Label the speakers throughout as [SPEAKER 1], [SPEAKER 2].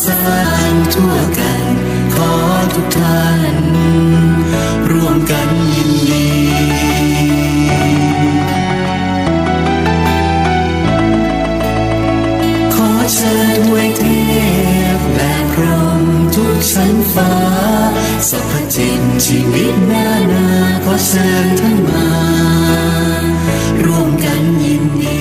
[SPEAKER 1] สานทั่วกันขอทุกท่านร่วมกันยินดีขอเชิญถวยเทพและพรหมทุกชั้นฟ้าสรรพจิตชีวิตนานาขอเชิญท่านมาร่วมกันยินดี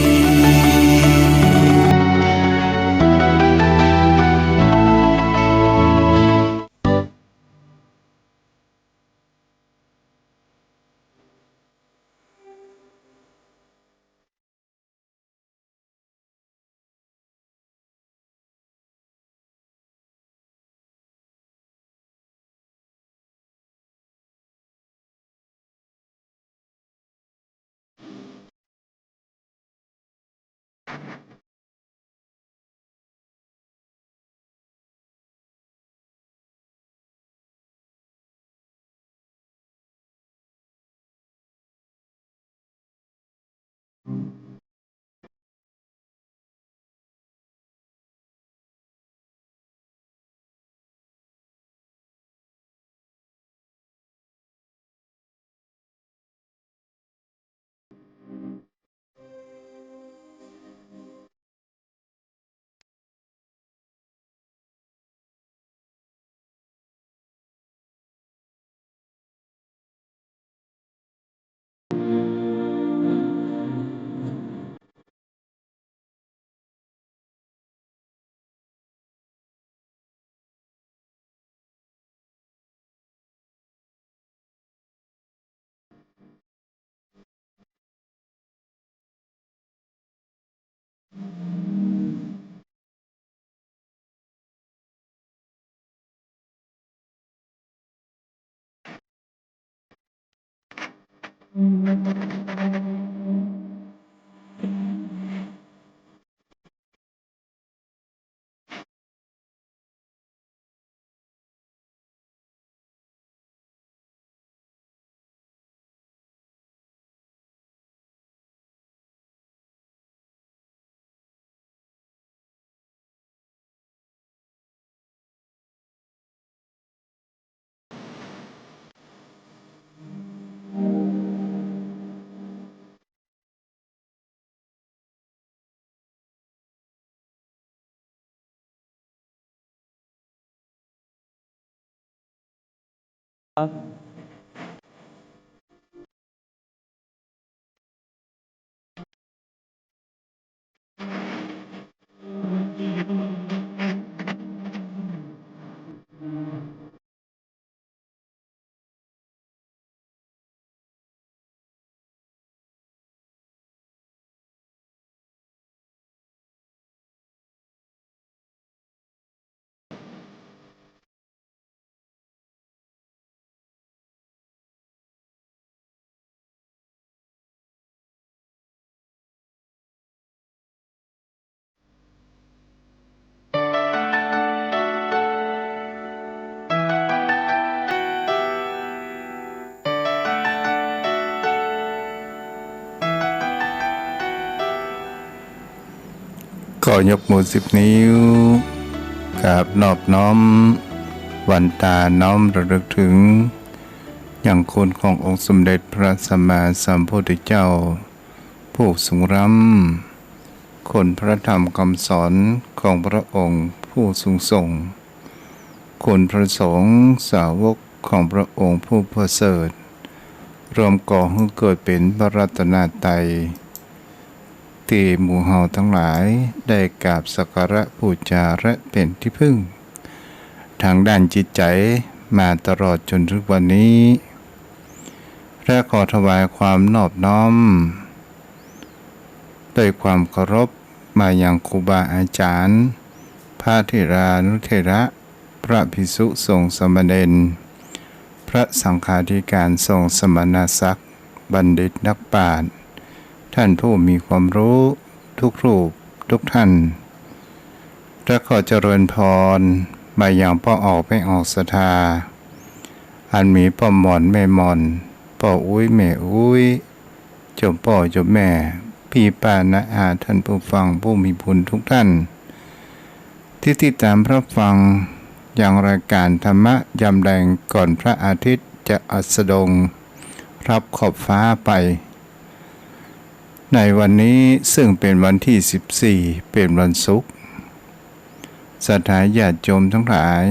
[SPEAKER 2] ก็ยกมือ10 นิ้วกราบนอบน้อมวันตาน้อมระลึกถึงอย่างคุณขององค์สมเด็จพระสัมมาสัมพุทธเจ้าผู้สูงร่ำคุณพระธรรมคำสอนของพระองค์ผู้สูงส่งคุณพระสงฆ์สาวกของพระองค์ผู้ประเสริฐรวมก่อให้เกิดเป็นพระรัตนตรัยที่หมู่เฮาทั้งหลายได้กราบสักการะบูชาและเป็นที่พึ่งทางด้านจิตใจมาตลอดจนถึงวันนี้และขอถวายความนอบน้อมด้วยความเคารพมายังครูบาอาจารย์พระเถรานุเถระพระภิกษุสงฆ์สามเณรพระสังฆาธิการทรงสมณศักดิ์บัณฑิตนักปราชญ์ท่านผู้มีความรู้ทุกรูปทุกท่านและขอเจริญพรมาอย่างพ่อออกไม่ออกศรัทธาอันมีพ่อหมอนแม่หมอนพ่ออุ้ยแม่อุ้ยจบพ่อจบแม่พี่ป้าน้าอาท่านผู้ฟังผู้มีบุญทุกท่าน ที่ติดตามรับฟังอย่างรายการธรรมะยามแดงก่อนพระอาทิตย์จะอัสดงรับขอบฟ้าไปในวันนี้ซึ่งเป็นวันที่14เป็นวันศุกร์ศรัทธาญาติโยมทั้งหลาย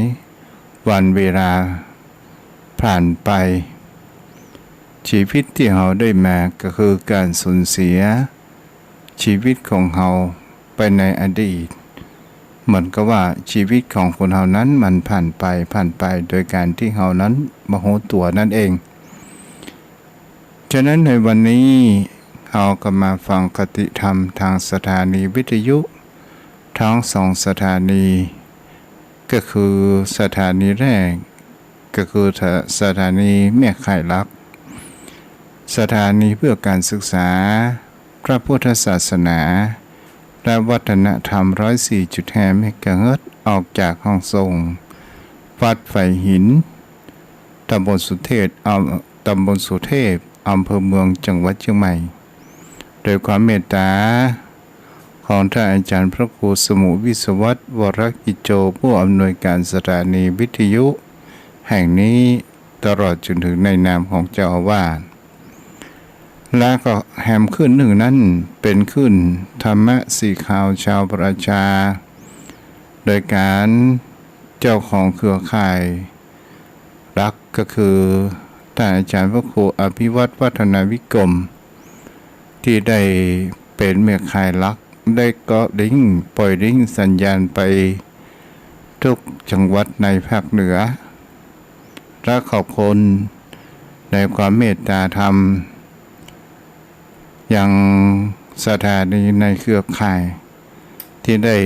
[SPEAKER 2] วันเวลาผ่านไปชีวิตที่เราได้มาก็คือการสูญเสียชีวิตของเราไปในอดีตเหมือนกับว่าชีวิตของคนเรานั้นมันผ่านไปโดยการที่เรานั้นบ่รู้ตัวนั่นเองฉะนั้นในวันนี้เราก็มาฟังคติธรรมทางสถานีวิทยุทั้ง2สถานีก็คือสถานีแรกก็คือสถานีแม่ข่ายลักสถานีเพื่อการศึกษาพระพุทธศาสนาและวัฒนธรรม 104.5 เมกะเฮิรตซ์ออกจากห้องส่งวัดไฝหินตำบลสุเทพอำเภอเมืองจังหวัดเชียงใหม่โดยความเมตตาของท่านอาจารย์พระครูสมุวิศวัตรวรกิจโจผู้อำนวยการสถานีวิทยุแห่งนี้ตลอดจนถึงในนามของเจ้าอาวาสและก็แฮมขึ้นหนึ่งนั้นเป็นขึ้นธรรมะสีข่าวชาวประชาโดยการเจ้าของเครือข่ายรักก็คือท่านอาจารย์พระครูอภิวัตรวัฒนวิกรมที่ได้เป็นเมื่อข่ายรักได้ก็ดิ้งปล่อยดิ้งสัญญาณไปทุกจังหวัดในภาคเหนือและขอบคุณในความเมตตาธรรมอย่างสถานีในเครือข่ายที่ได้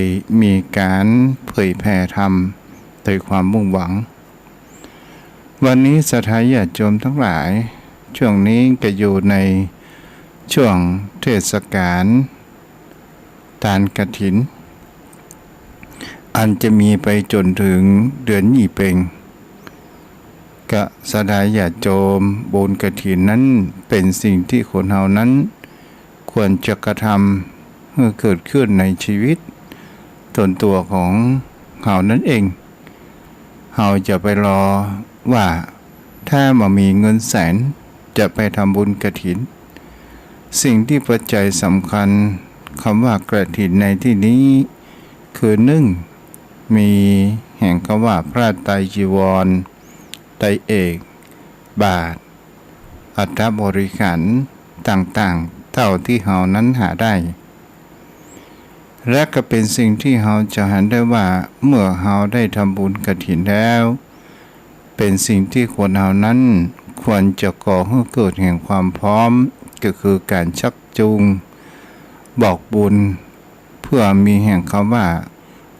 [SPEAKER 2] มีการเผยแผ่ธรรมโดยความมุ่งหวังวันนี้ศรัทธาญาติโยมทั้งหลายช่วงนี้ก็อยู่ในช่วงเทศกาลทานกฐินอันจะมีไปจนถึงเดือนยี่เพ็งก็ศรัทธาญาติโยมบุญกฐินนั้นเป็นสิ่งที่คนเฮานั้นควรจะกระทำเมื่อเกิดขึ้นในชีวิตตนตัวของเฮานั่นเองเฮาจะไปรอว่าถ้ามามีเงินแสนจะไปทำบุญกฐินสิ่งที่ปัจจัยสำคัญคำว่ากฐินในที่นี้คือมีแห่งคำว่าพระไตรจีวรไตรเอกบาทอัฐบริขารต่างๆเท่าที่เฮานั้นหาได้และก็เป็นสิ่งที่เฮาจะเห็นได้ว่าเมื่อเฮาได้ทำบุญกฐินแล้วเป็นสิ่งที่คนเฮานั้นควรจะก่อให้เกิดแห่งความพร้อมก็คือการชักจูงบอกบุญเพื่อมีแห่งคำว่า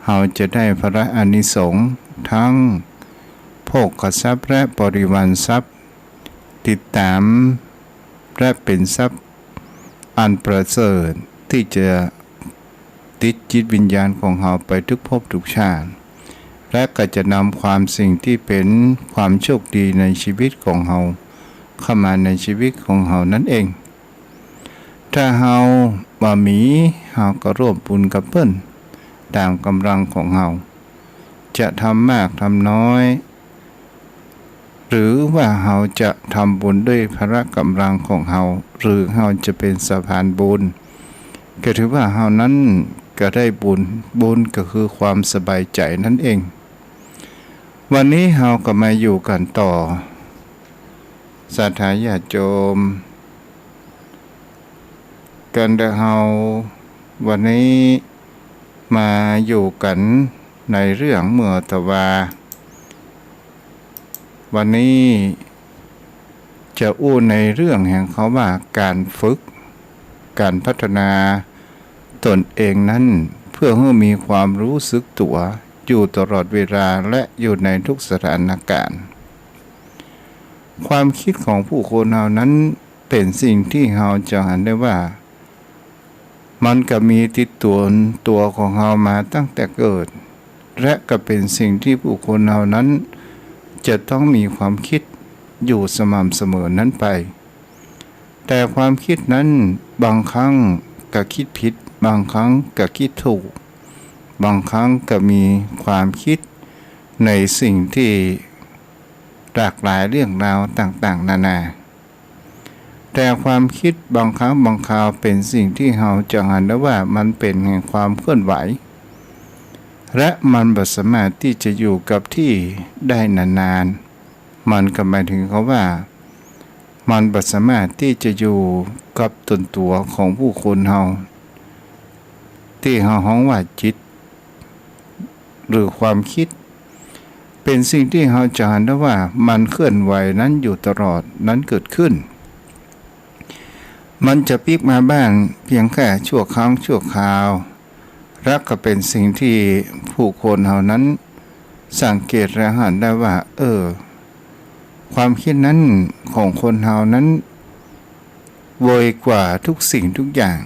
[SPEAKER 2] เฮาจะได้พระอานิสงส์ทั้งโภคทรัพย์และบริวารทรัพย์ติดตามและเป็นทรัพย์อันประเสริฐที่จะติดจิตวิญญาณของเฮาไปทุกภพทุกชาติและก็จะนำความสิ่งที่เป็นความโชคดีในชีวิตของเฮาเข้ามาในชีวิตของเฮานั่นเองถ้าเฮาบ่มีเฮาก็ร่วมบุญกับเพิ่นตามกำลังของเฮาจะทำมากทำน้อยหรือว่าเฮาจะทำบุญด้วยพละกำลังของเฮาหรือเฮาจะเป็นสะพานบุญก็ถือว่าเฮานั้นก็ได้บุญก็คือความสบายใจนั่นเองวันนี้เฮาก็มาอยู่กันต่อศรัทธาญาติโยมกันเดเฮาวันนี้มาอยู่กันในเรื่องเมื่อตะวาวันนี้จะอู้ในเรื่องแห่งเขาว่าการฝึกการพัฒนาตนเองนั้นเพื่อให้มีความรู้สึกตัวอยู่ตลอดเวลาและอยู่ในทุกสถานการณ์ความคิดของผู้คนเหล่านั้นเป็นสิ่งที่เราจะเห็นได้ว่ามันก็มีติดตัวของเรามาตั้งแต่เกิดและก็เป็นสิ่งที่ผู้คนเหล่านั้นจะต้องมีความคิดอยู่สม่ำเสมอนั้นไปแต่ความคิดนั้นบางครั้งก็คิดผิดบางครั้งก็คิดถูก บางครั้งก็มีความคิดในสิ่งที่หลากหลายเรื่องราวต่างๆนานาแต่ความคิดบางครั้งบางคราวเป็นสิ่งที่เราจะเห็นได้ว่ามันเป็นแห่งความเคลื่อนไหวและมันบ่สามารถที่จะอยู่กับที่ได้นานๆมันก็หมายถึงเขาว่ามันบ่สามารถที่จะอยู่กับตนตัวของผู้คนเฮาที่เฮาฮ้องว่าจิตหรือความคิดเป็นสิ่งที่เราจะเห็นได้ว่ามันเคลื่อนไหวนั้นอยู่ตลอดนั้นเกิดขึ้นมันจะพลิกมาบ้างเพียงแค่ชั่วครั้งชั่วคราวและก็เป็นสิ่งที่ผู้คนเฮานั้นสังเกตและเห็นได้ว่าความคิดนั้นของคนเฮานั้นโวยกว่าทุกสิ่งทุกอย่าง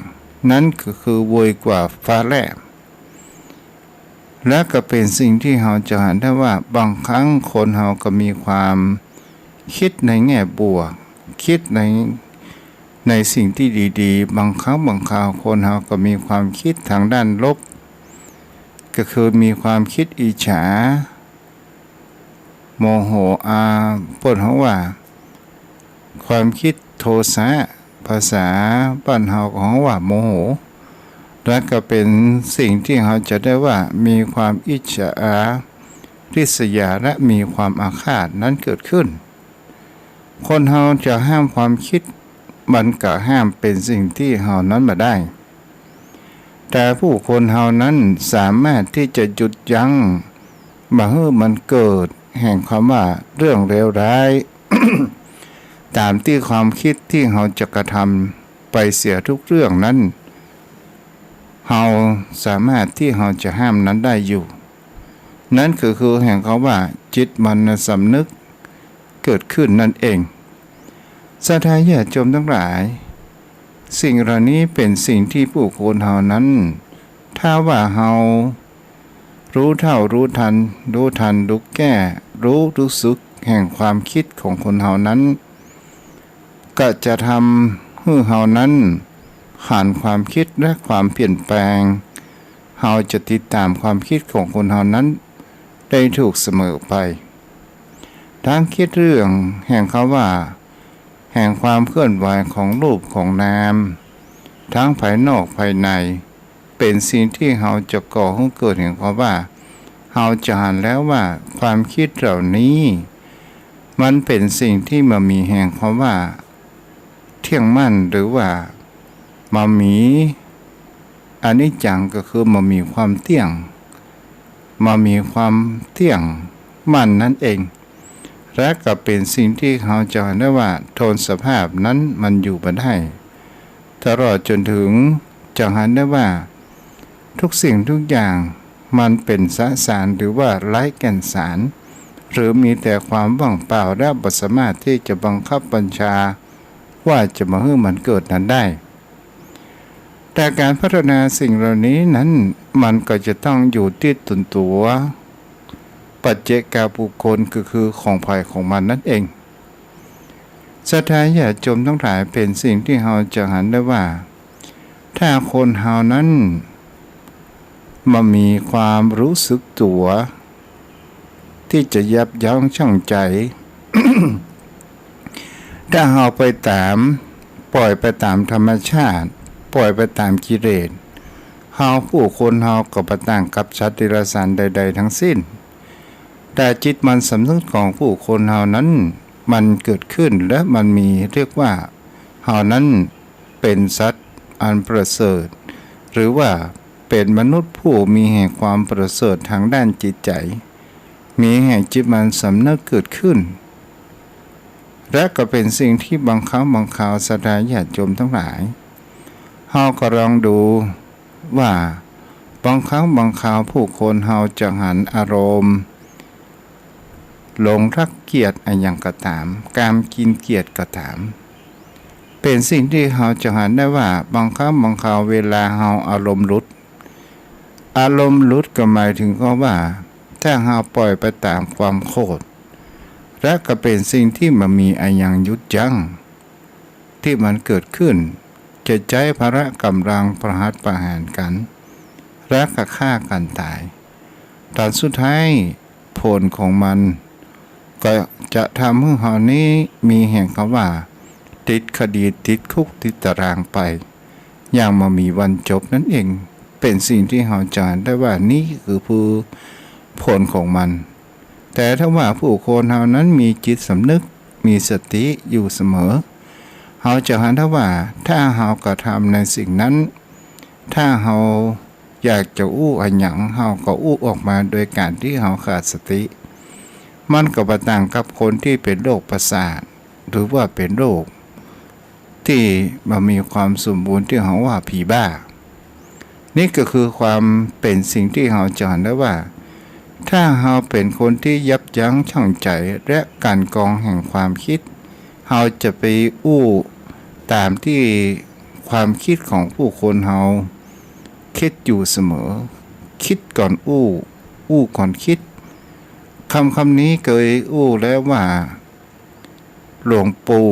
[SPEAKER 2] นั้นก็คือโวยกว่าฟ้าแลบและก็เป็นสิ่งที่เราจะเห็นได้ว่าบางครั้งคนเฮาก็มีความคิดในแง่บวกคิดในสิ่งที่ดีๆบางครั้งบางคราวคนเฮาก็มีความคิดทางด้านลบก็คือมีความคิดอิจฉาโมโหเพิ่นเฮาว่าความคิดโทสะภาษาบ้านเฮาของว่าโมโหและก็เป็นสิ่งที่เราจะได้ว่ามีความอิจฉาริษยาและมีความอาฆาตนั้นเกิดขึ้นคนเราจะห้ามความคิดมันก็ห้ามเป็นสิ่งที่เรานั้นมาได้แต่ผู้คนเรานั้นสามารถที่จะหยุดยั้งบ่ให้มันเกิดแห่งความว่าเรื่องเลวร้าย ตามที่ความคิดที่เราจะกระทำไปเสียทุกเรื่องนั้นเราสามารถที่เราจะห้ามนั้นได้อยู่นั่นคือแห่งเขาว่าจิตมันสำนึกเกิดขึ้นนั่นเองศรัทธาญาติโยมทั้งหลายสิ่งเหล่านี้เป็นสิ่งที่ผู้คนเฮานั้นถ้าว่าเฮารู้เท่ารู้ทันรู้แก้รู้สึกแห่งความคิดของคนเฮานั้นก็จะทำให้เฮานั้นผ่านความคิดและความเปลี่ยนแปลงเฮาจะติดตามความคิดของคนเฮานั้นได้ถูกเสมอไปทั้งคิดเรื่องแห่งเขาว่าแห่งความเคลื่อนไหวของรูปของนามทั้งภายนอกภายในเป็นสิ่งที่เฮาจะก่อให้เกิดแห่งเขาว่าเฮาจะเห็นแล้วว่าความคิดเหล่านี้มันเป็นสิ่งที่มามีแห่งเขาว่าเที่ยงมั่นหรือว่ามามีอนิจจังก็คือมามีความเที่ยงมั่นนั่นเองและก็เป็นสิ่งที่เขาจะเห็นได้ว่าโทนสภาพนั้นมันอยู่มาได้ตลอดจนถึงจะเห็นได้ว่าทุกสิ่งทุกอย่างมันเป็นสสารหรือว่าไร้แก่นสารหรือมีแต่ความว่างเปล่าและบ่สามารถที่จะบังคับบัญชาว่าจะมาให้มันเกิดนั้นได้แต่การพัฒนาสิ่งเหล่านี้นั้นมันก็จะต้องอยู่ที่ตนตัวปัจเจกบุคคลก็คือของภายของมันนั่นเองศรัทธาญาติโยมทั้งหลายเป็นสิ่งที่เราจะเห็นได้ว่าถ้าคนเฮานั้นมามีความรู้สึกตัวที่จะยับยั้งชั่งใจ ถ้าเราไปปล่อยไปตามธรรมชาติปล่อยไปตามกิเลสเฮาผู้คนเฮาก็บ่ต่างกับสัตว์เดรัจฉานใดๆทั้งสิ้นแต่จิตมันสำนึกของผู้คนเฮานั้นมันเกิดขึ้นและมันมีเรียกว่าเฮานั้นเป็นสัตว์อันประเสริฐหรือว่าเป็นมนุษย์ผู้มีแห่งความประเสริฐทางด้านจิตใจมีแห่งจิตมันสำนึกเกิดขึ้นและก็เป็นสิ่งที่บางครั้งบางคราวศรัทธาญาติโยมทั้งหลายเฮาก็ลองดูว่าบางครั้งบางคราวผู้คนเฮาจะหันอารมณ์หลงรักเกียรติอย่างก็ตามการกินเกียรติก็ตามเป็นสิ่งที่เฮาจะหันได้ว่าบางครั้งบางคราวเวลาเฮาอารมณ์หลุดก็หมายถึงก็ว่าถ้าเฮาปล่อยไปตามความโกรธและก็เป็นสิ่งที่มันมีอย่างยุดยั้งที่มันเกิดขึ้นจะใช้พละกำลังประหัตประหารกัน และก็ฆ่ากันตายตอนสุดท้ายผลของมันก็จะทำให้เรานี้มีแห่งคำว่าติดคดีติดคุกติดตารางไปอย่างมามีวันจบนั่นเองเป็นสิ่งที่เราจะได้ว่านี่คือผลของมันแต่ถ้าว่าผู้คนเรานั้นมีจิตสำนึกมีสติอยู่เสมอเราจะเห็นได้ว่าถ้าเรากระทำในสิ่งนั้นถ้าเราอยากจะอู้อันหยังเราก็อู้ออกมาโดยการที่เราขาดสติมันก็บ่ต่างกับคนที่เป็นโรคประสาทหรือว่าเป็นโรคที่มันมีความสมบูรณ์ที่เขาว่าผีบ้านี่ก็คือความเป็นสิ่งที่เราจะเห็นได้ว่าถ้าเราเป็นคนที่ยับยั้งชั่งใจและการกองแห่งความคิดเราจะไปอู้ตามที่ความคิดของผู้คนเราคิดอยู่เสมอคิดก่อนอู้ก่อนคิดคำนี้เคยอู้แล้วว่าหลวงปู่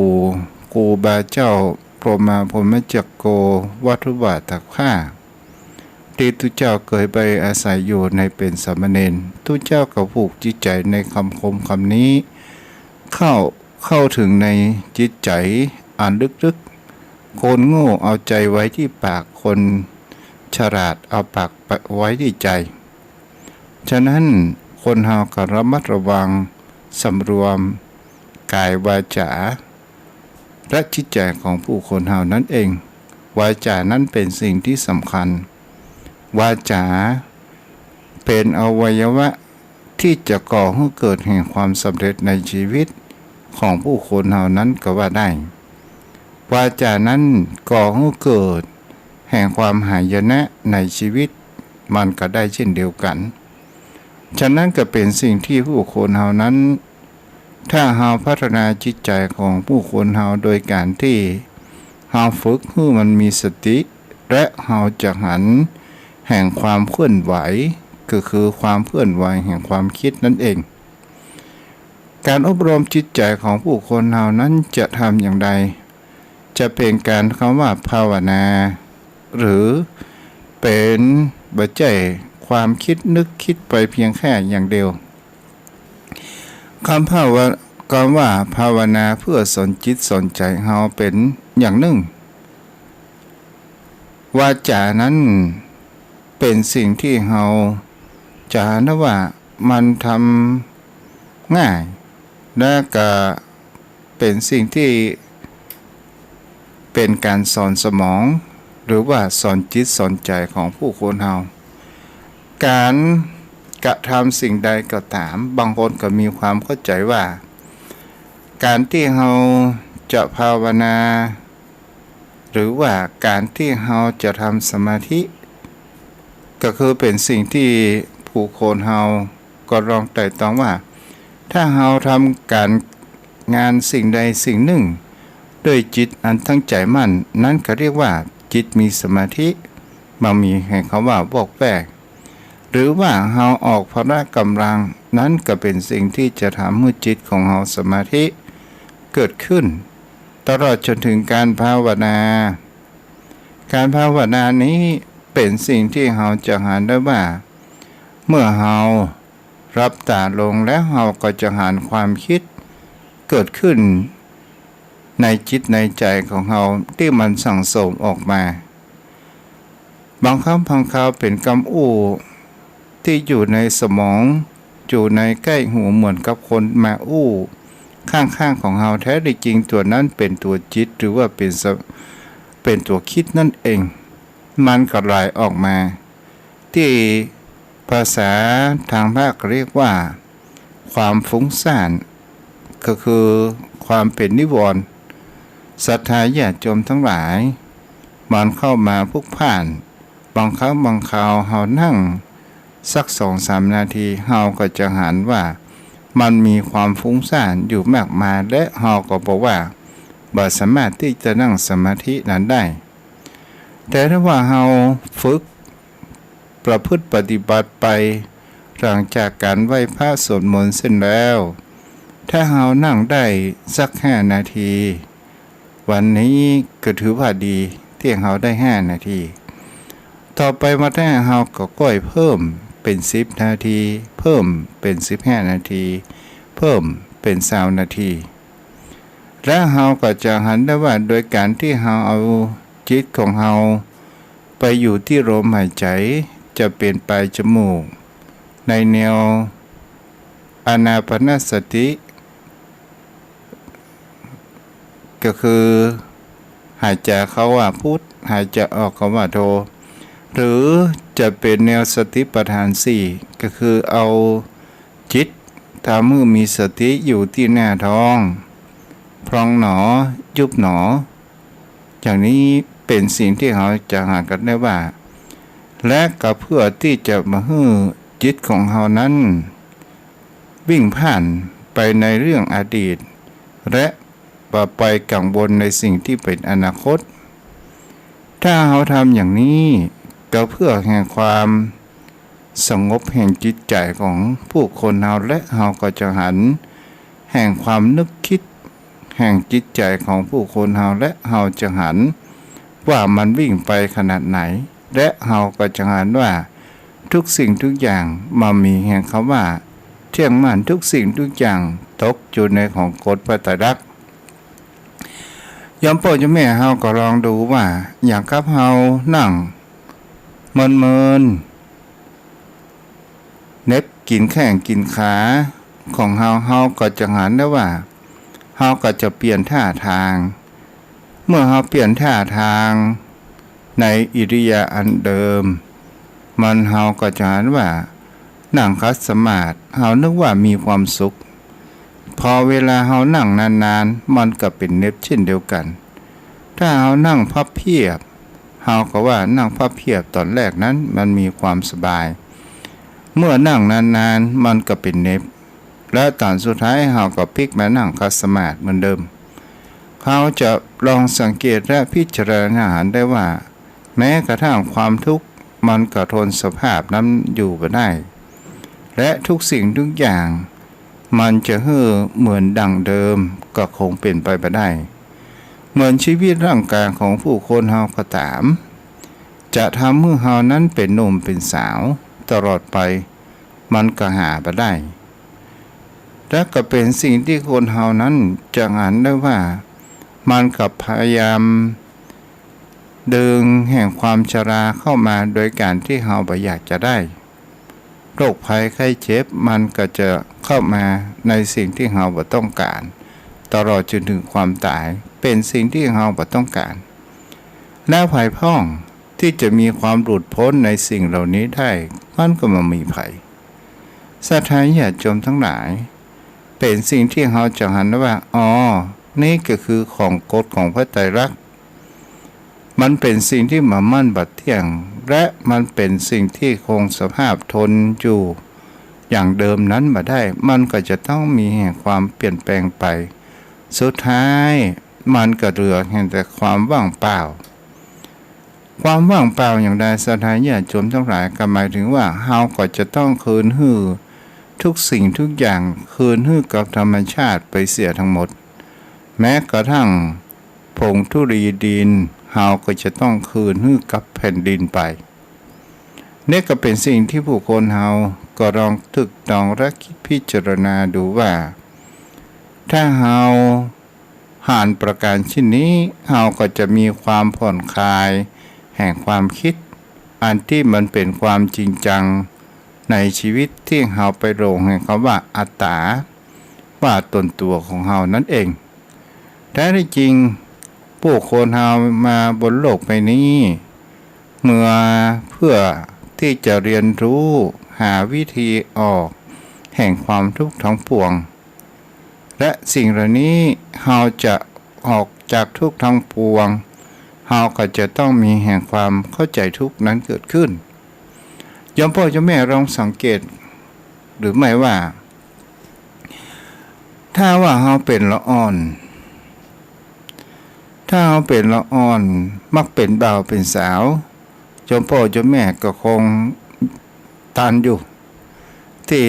[SPEAKER 2] ครูบาเจ้าพรหมาพรหมจักโกวัฏบาตักข้าที่ทุเจ้าเคยไปอาศัยอยู่ในเป็นสามเณรทุเจ้าก็ผูกจิตใจในคำคมคำนี้เข้าถึงในจิตใจอันลึกๆคนโง่เอาใจไว้ที่ปากคนฉลาดเอาปากไว้ที่ใจฉะนั้นคนเฮาก็ระมัดระวังสำรวมกายวาจาและจิตใจของผู้คนเฮานั้นเองวาจานั้นเป็นสิ่งที่สำคัญวาจาเป็นอวัยวะที่จะก่อให้เกิดแห่งความสำเร็จในชีวิตของผู้คนเฮานั้นก็ว่าได้วาจานั้นก่อให้เกิดแห่งความหายนะในชีวิตมันก็ได้เช่นเดียวกันฉะนั้นก็เป็นสิ่งที่ผู้คนเฮานั้นถ้าเฮาพัฒนาจิตใจของผู้คนเฮาโดยการที่เฮาฝึกให้มันมีสติและเฮาจะหันแห่งความเคลื่อนไหวก็คือความเคลื่อนไหวแห่งความคิดนั่นเองการอบรมจิตใจของผู้คนเฮานั้นจะทำอย่างไรจะเป็นการคำว่าภาวนาหรือเป็นบัจจัยความคิดนึกคิดไปเพียงแค่อย่างเดียวคำว่าภาวนาเพื่อสอนจิตสอนใจเฮาเป็นอย่างหนึ่งวาจานั้นเป็นสิ่งที่เฮาจะเห็นว่ามันทำง่ายและก็เป็นสิ่งที่เป็นการสอนสมองหรือว่าสอนจิตสอนใจของผู้คนเฮาการกระทำสิ่งใดก็ตามบางคนก็มีความเข้าใจว่าการที่เราจะภาวนาหรือว่าการที่เราจะทำสมาธิก็คือเป็นสิ่งที่ผู้คนเฮาก็ลองไต่ตองว่าถ้าเราทำการงานสิ่งใดสิ่งหนึ่งด้วยจิตอันตั้งใจมั่นนั้นก็เรียกว่าจิตมีสมาธิมันมีให้คำว่าบอกแวกหรือว่าเราออกพละกำลังนั้นก็เป็นสิ่งที่จะทำให้จิตของเราสมาธิเกิดขึ้นตลอดจนถึงการภาวนานี้เป็นสิ่งที่เราจะหันได้ว่าเมื่อเรารับตาลงแล้วเราก็จะหันความคิดเกิดขึ้นในจิตในใจของเราที่มันสั่งสมออกมาบางครั้งบางคราวเป็นคำอู้ที่อยู่ในสมองอยู่ในใกล้หูเหมือนกับคนมาอู้ข้างๆของเราแท้จริงตัวนั้นเป็นตัวจิตหรือว่าเป็นตัวคิดนั่นเองมันก็ไหลออกมาที่ภาษาทางภาคเรียกว่าความฟุ้งซ่านก็คือความเป็นนิวรณ์ศรัทธาญาติโยมทั้งหลายมันเข้ามาพลุกพล่านบางครั้งบางคราวเฮานั่งสัก 2-3 นาทีเฮาก็จะหันว่ามันมีความฟุ้งซ่านอยู่มากมายและเฮาก็บอกว่าบ่สามารถที่จะนั่งสมาธินั้นได้แต่ถ้าว่าเฮาฝึกประพฤติปฏิบัติไปหลังจากการไหว้พระสวดมนต์เสร็จแล้วถ้าเฮานั่งได้สัก5 นาทีวันนี้ก็ถือว่าดีที่เฮาได้5 นาที ต่อไปมาได้เฮาก็ก้อยเพิ่มเป็น10นาทีเพิ่มเป็น15นาทีเพิ่มเป็น20นาทีและเฮาก็จะหันได้ว่าโดยการที่เฮาเอาจิตของเฮาไปอยู่ที่ลมหายใจจะเป็นปลายจมูกในแนวอานาปานสติก็คือหายใจเข้าว่าพุทธหายใจออกเข้าว่าโธหรือจะเป็นแนวสติปัฏฐาน4ก็คือเอาจิตถ้ามือมีสติอยู่ที่หน้าท้องพองหนอยุบหนออย่างนี้เป็นสิ่งที่เราจะหากันได้ว่าและก็เพื่อที่จะมาให้จิตของเรานั้นวิ่งผ่านไปในเรื่องอดีตและไปกังวลในสิ่งที่เป็นอนาคตถ้าเราทำอย่างนี้ก็เพื่อแห่งความสงบแห่งจิตใจของผู้คนเราและเราก็จะหันแห่งความนึกคิดแห่งจิตใจของผู้คนเราและเราจะหันว่ามันวิ่งไปขนาดไหนและเราก็จะหันว่าทุกสิ่งทุกอย่างมามีแห่งคำว่าเที่ยงมั่นทุกสิ่งทุกอย่างตกอยู่ในของกฎพระไตรลักษณ์ยมพ่อจมแม่เฮาก็ลองดูว่าอย่างกับเฮานั่งเมินเน็บกินแข้งกินขาของเฮาก็จะหันได้ว่าเฮาก็จะเปลี่ยนท่าทางเมื่อเฮาเปลี่ยนท่าทางในอิริยาบถเดิมมันเฮาก็จะหันว่านั่งคัดสมาธิเฮานึกว่ามีความสุขพอเวลาเฮานั่งนานๆมันก็เป็นเน็บเช่นเดียวกันถ้าเฮานั่งพับเพียบเฮาก็ว่านั่งพับเพียบตอนแรกนั้นมันมีความสบายเมื่อนั่งนานๆมันก็เป็นเน็บและตอนสุดท้ายเฮาก็พลิกมานั่งคัดสมาธิเหมือนเดิมเขาจะลองสังเกตและพิจารณาได้ว่าแม้กระทั่งความทุกข์มันก็ทนสภาพนั้นอยู่ไปได้และทุกสิ่งทุกอย่างมันจะเหมือนดังเดิมก็คงเป็นไปได้เหมือนชีวิตร่างกายของผู้คนเฮาก็ตามจะทำให้เฮานั้นเป็นหนุ่มเป็นสาวตลอดไปมันก็หาไปได้และก็เป็นสิ่งที่คนเฮานั้นจะหันได้ว่ามันกับพยายามดึงแห่งความชราเข้ามาโดยการที่เฮาบ่อยากจะได้โรคภัยไข้เจ็บมันก็จะเข้ามาในสิ่งที่เฮาบ่ต้องการตลอดจนถึงความตายเป็นสิ่งที่เฮาบ่ต้องการแล้วภัยพ้องที่จะมีความหลุดพ้นในสิ่งเหล่านี้ได้มันก็มามีภัยศรัทธาญาติโยมทั้งหลายเป็นสิ่งที่เฮาจะหันว่านี่ก็คือของกฎของพระไตรลักษณ์มันเป็นสิ่งที่มามั่นบัดเที่ยงและมันเป็นสิ่งที่คงสภาพทนอยู่อย่างเดิมนั้นมาได้มันก็จะต้องมีแห่งความเปลี่ยนแปลงไปสุดท้ายมันก็เหลือแห่งแต่ความว่างเปล่าความว่างเปล่าอย่างใดศรัทธาญาติโยมทั้งหลายก็หมายถึงว่าเฮาก็จะต้องคืนให้ทุกสิ่งทุกอย่างคืนให้กับธรรมชาติไปเสียทั้งหมดแม้กระทั่งผงธุลีดินเฮาก็จะต้องคืนให้กับแผ่นดินไปนี่ก็เป็นสิ่งที่ผู้คนเฮาก็ลองตึกตองและคิดพิจารณาดูว่าถ้าเฮาผ่านประการเช่นนี้เฮาก็จะมีความผ่อนคลายแห่งความคิดอันที่มันเป็นความจริงจังในชีวิตที่เฮาไปโรงแห่งคำว่าอัตตาว่าตนตัวของเฮานั่นเองแท้จริงผู้คนเฮามาบนโลกใบนี้เมื่อเพื่อที่จะเรียนรู้หาวิธีออกแห่งความทุกข์ทั้งปวงและสิ่งเหล่านี้เฮาจะออกจากทุกข์ทั้งปวงเฮาก็จะต้องมีแห่งความเข้าใจทุกข์นั้นเกิดขึ้นยมพ่อเจ้าแม่ลองสังเกตหรือไม่ว่าถ้าว่าเฮาเป็นละอ่อนถ้าเฮาเป็นละอ่อนมักเป็นบ่าวเป็นสาวเจ้าพ่อเจ้าแม่ก็คงตันอยู่ที่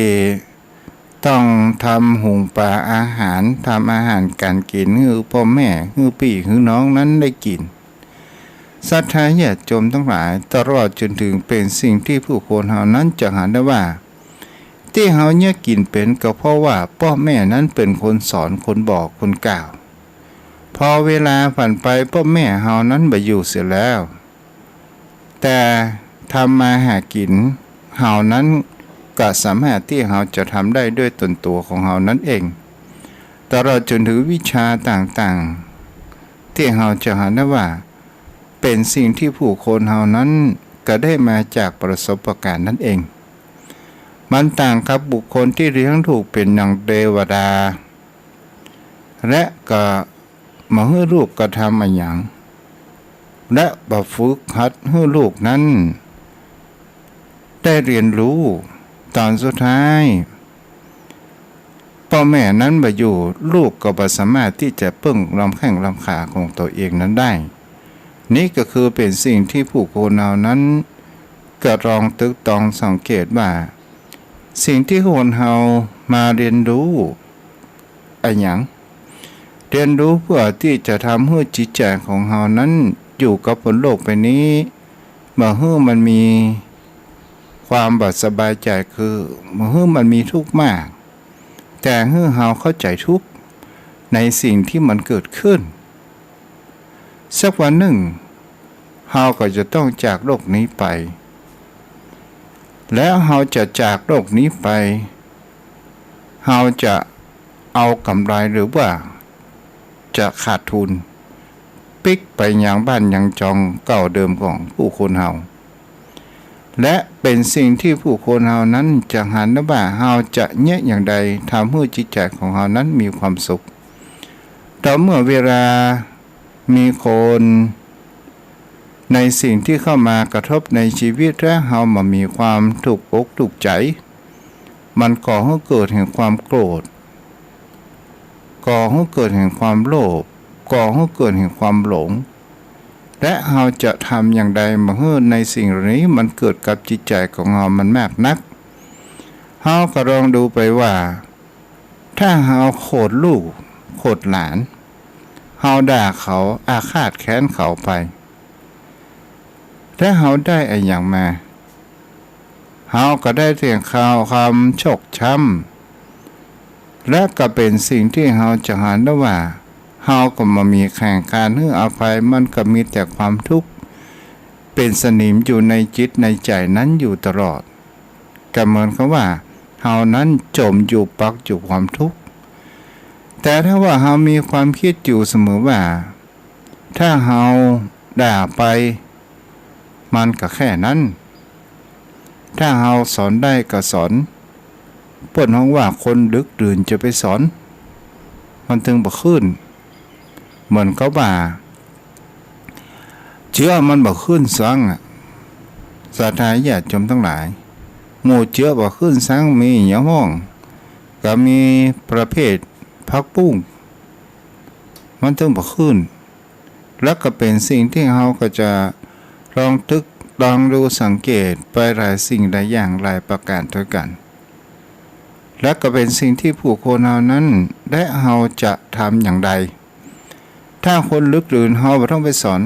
[SPEAKER 2] ต้องทำหุงปลาอาหารทำอาหารการกินให้พ่อแม่ให้พี่ให้น้องนั้นได้กิน ศรัทธาญาติโยมทั้งหลายตลอดจนถึงเป็นสิ่งที่ผู้คนเฮานั้นจะหาได้ว่าที่เฮาเนี่ยกินเป็นก็เพราะว่าพ่อแม่นั้นเป็นคนสอนคนบอกคนกล่าวพอเวลาผ่านไปพ่อแม่เฮานั้นบ่อยู่เสียแล้วแต่ทำมาหากินเฮานั้นก็สามารถที่เฮาจะทำได้ด้วยตนตัวของเฮานั้นเองตลอดจนถึงวิชาต่างๆที่เฮาจะหาได้ว่าเป็นสิ่งที่ผู้คนเฮานั้นก็ได้มาจากประสบการณ์นั่นเองมันต่างกับบุคคลที่เลี้ยงถูกเป็นอย่างเทวดาและก็มาให้ลูกกระทำอะไรอย่างและบ่ฝึกหัดให้ลูกนั้นได้เรียนรู้ตอนสุดท้ายพ่อแม่นั้นบ่อยู่ลูกก็บ่สามารถที่จะพึ่งลำแข้งลำขาของตัวเองนั้นได้นี่ก็คือเป็นสิ่งที่ผู้คนเหล่านั้นก็ลองตึกตองสังเกตว่าสิ่งที่คนเฮามาเรียนรู้อะไรอย่างเรียนรู้เพื่อที่จะทำให้จิตใจของเฮานั้นอยู่กับบนโลกใบนี้เมื่อมันมีความบ่สบายใจคือเมื่อมันมีทุกข์มากแต่เฮาเข้าใจทุกข์ในสิ่งที่มันเกิดขึ้นสักวันหนึ่งเฮาก็จะต้องจากโลกนี้ไปแล้วเฮาจะจากโลกนี้ไปเฮาจะเอากำไรหรือว่าจะขาดทุนปิกไปยังบ้านยังจองเก่าเดิมของผู้คนเฮาและเป็นสิ่งที่ผู้คนเฮานั้นจะหันว่าเฮาจะแยกอย่างใดทำให้จิตใจของเฮานั้นมีความสุขต่อเมื่อเวลามีคนในสิ่งที่เข้ามากระทบในชีวิตและเฮามามีความถูกอกถูกใจมันก่อให้เกิดแห่งความโกรธก่อให้เกิดแห่งความโลภก่อให้เกิดแห่งความหลงและเฮาจะทำอย่างใดมาให้ในสิ่งเหล่านี้มันเกิดกับจิตใจของเฮามันมากนักเฮาก็ลองดูไปว่าถ้าเฮาโกรธลูกโกรธหลานเฮาด่าเขาอาฆาตแค้นเขาไปถ้าเฮาได้อะไรอย่างมาเฮาก็ได้เสียงข่าวความชกช้ำและก็เป็นสิ่งที่เฮาจะหาได้ว่าเฮาก็มามีแข่งการให้อภัยมันก็มีแต่ความทุกข์เป็นสนิมอยู่ในจิตในใจนั้นอยู่ตลอดก็เหมือนกับว่าเฮานั้นจมอยู่ปักอยู่ความทุกข์แต่ถ้าว่าเฮามีความคิดอยู่เสมอว่าถ้าเฮาด่าไปมันก็แค่นั้นถ้าเฮาสอนได้ก็สอนเปิ้นฮ้องว่าคนดึกดื่นจะไปสอนมันถึงบ่ขึ้นเหมือนเขาว่าเชื้อมันบ่ขึ้นสังศรัทธาญาติโยมทั้งหลายหมู่เชื้อบ่ขึ้นสังมีหยังห้องก็มีประเภทผักปุ้งมันถึงบ่ขึ้นแล้วก็เป็นสิ่งที่เฮาก็จะลองดูสังเกตไปหลายสิ่งหลายอย่างหลายประการด้วยกันและก็เป็นสิ่งที่ผู้คนเฮานั้นและเฮาจะทำอย่างใดถ้าคนลึกดื่นเฮาบ่ต้องไปสอน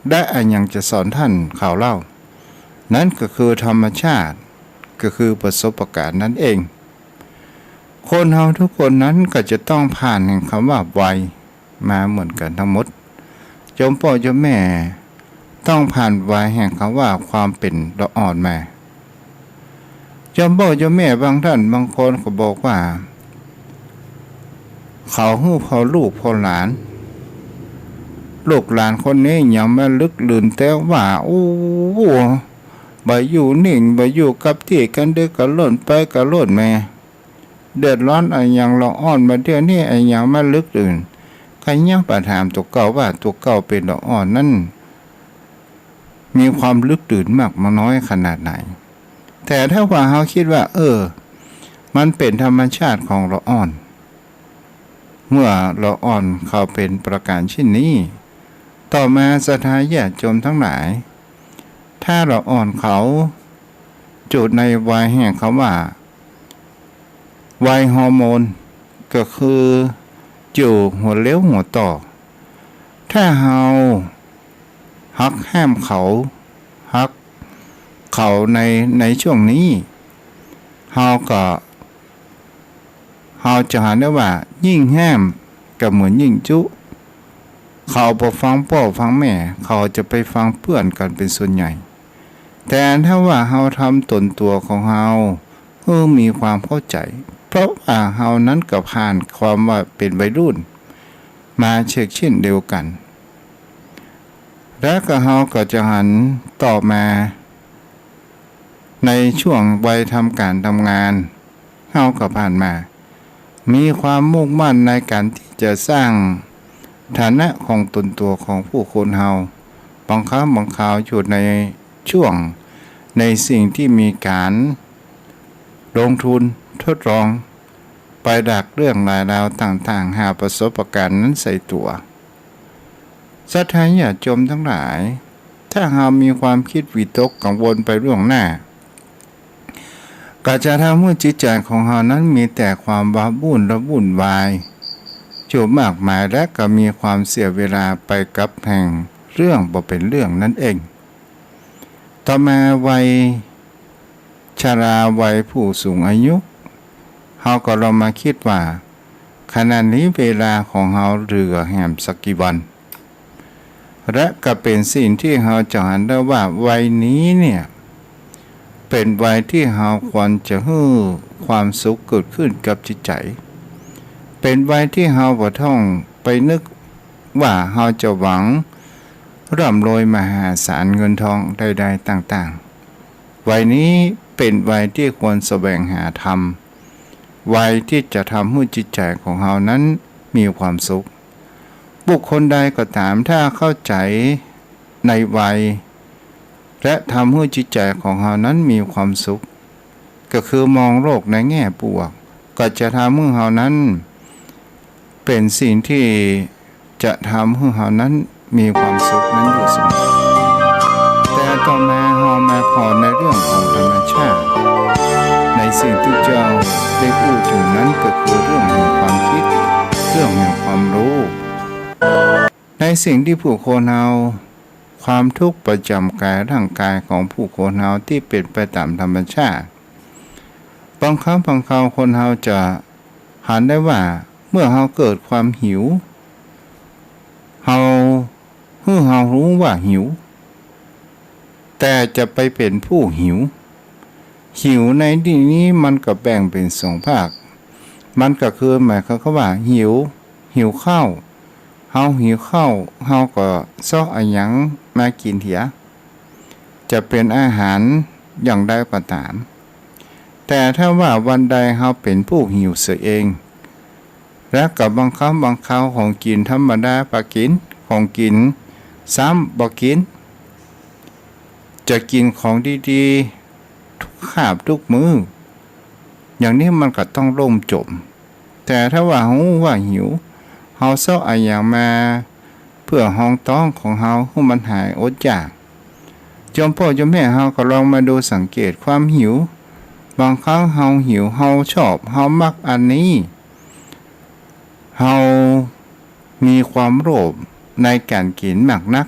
[SPEAKER 2] ได้อันยังจะสอนท่านข่าวเล่านั่นก็คือธรรมชาติก็คือประสบการณ์นั่นเองคนเฮาทุกคนนั้นก็จะต้องผ่านแห่งคำว่าวัยมาเหมือนกันทั้งหมดโยมพ่อโยมแม่ต้องผ่านวัยแห่งคำว่าความเป็นละอ่อนมาโยมพ่อโยมแม่บางท่านบางคนก็บอกว่าเขาฮู้พอลูกพอหลานลูกหลานคนนี้ยังมาลึกลืนแต่ว่าโอ้บ่อยู่นิ่งบ่อยู่กับที่กันเด้อก็ล่นไปก็ล่นมาเดือดร้อนอะไรอย่างละอ่อนมาเดี๋ยวนี้ไอ้อย่างมาลึกลืนใครยังประถามตัวเก่าว่าตัวเก่าเป็นละอ่อนนั่นมีความลึกดื่นมากมาน้อยขนาดไหนแต่ถ้าว่าเขาคิดว่ามันเป็นธรรมชาติของละอ่อนเมื่อละอ่อนเขาเป็นประการเช่นนี้ต่อมาศรัทธาญาติโยมทั้งหลายถ้าละอ่อนเขาจุดในวัยแห่งเขาว่าวัยฮอร์โมนก็คืออยู่หัวเลี้ยวหัวต่อถ้าเฮา ฮักแห้มเขาฮักเขาในช่วงนี้เฮาจะหาได้ว่ายิ่งแห้มก็เหมือนยิ่งจุเขาบ่ฟังพ่อฟังแม่เขาจะไปฟังเพื่อนกันเป็นส่วนใหญ่แต่ถ้าว่าเฮาทำตนตัวของเฮามีความเข้าใจเพราะว่าเฮานั้นก็ผ่านความว่าเป็นวัยรุ่นมาเช่นเดียวกันและก็เฮาก็จะหันต่อมาในช่วงวัยทำการทำงานเฮาก็ผ่านมามีความมุ่งมั่นในการที่จะสร้างฐานะของตนตัวของผู้คนเฮาบางครั้งบางคราวอยู่ในช่วงในสิ่งที่มีการลงทุนทดลองไปดักเรื่องรายราวต่างๆหาประสบการณ์นั้นใส่ตัวสัทธาญาติโยมทั้งหลายถ้าเรามีความคิดวิตกกังวลไปล่วงหน้าก็จะทำให้จิตใจของเรานั้นมีแต่ความว้าวุ่นและวุ่นวายจุมากมายและก็มีความเสียเวลาไปกับแห่งเรื่องบ่เป็นเรื่องนั่นเองต่อมาวัยชราวัยผู้สูงอายุเราก็ลองมาคิดว่าขณะนี้เวลาของเราเหลือแหมสักกี่วันและก็เป็นสิ่งที่เราจะเห็นได้ว่าวัยนี้เนี่ยเป็นวัยที่เราควรจะให้ความสุขเกิดขึ้นกับจิตใจเป็นวัยที่เราบ่ต้องไปนึกว่าเราจะหวังร่ำรวยมหาศาลเงินทองใดๆต่างๆวัยนี้เป็นวัยที่ควรแสวงหาธรรมวัยที่จะทำให้จิตใจของเรานั้นมีความสุขบุคคลใดก็ตามถ้าเข้าใจในวัยและทำให้จิตใจของเรานั้นมีความสุขก็คือมองโลกในแง่บวกก็จะทำให้เรานั้นเป็นสิ่งที่จะทำให้เรานั้นมีความสุขนั้นอยู่เสมอแต่ต่อมาเรามาพอในเรื่องของธรรมชาติในสิ่งที่เจ้าได้พูดถึงนั้นก็คือเรื่องแห่งความคิดเรื่องแห่งความรู้ในสิ่งที่ผู้คนเราความทุกข์ประจำกายร่างกายของผู้คนเราที่เป็นไปตามธรรมชาติบางครั้งบางคราวคนเราจะหันได้ว่าเมื่อเราเกิดความหิวเรารู้ว่าหิวแต่จะไปเป็นผู้หิวในที่นี้มันก็แบ่งเป็นสองภาคมันก็คือหมายความว่าหิวข้าวเฮาหิวข้าวเฮาก็ซอกอะหยังมากินเถียจะเป็นอาหารอย่างใดก็ตามแต่ถ้าว่าวันใดเฮาเป็นผู้หิวเสียเองและกับบางครั้งบางคราวของกินธรรมดาปะกินของกินซ้ำบ่กินจะกินของดีๆทุกคาบทุกมื้ออย่างนี้มันก็ต้องล่มจมแต่ถ้าว่ารู้ว่าหิวเฮาเซาะอะหยังมาเพื่อห้องต้องของเฮาให้มันหายอดอยากจอมพ่อจอมแม่เฮาก็ลองมาดูสังเกตความหิวบางครั้งเฮาหิวเฮาชอบเฮามักอันนี้เฮามีความโลภในการกินมากนัก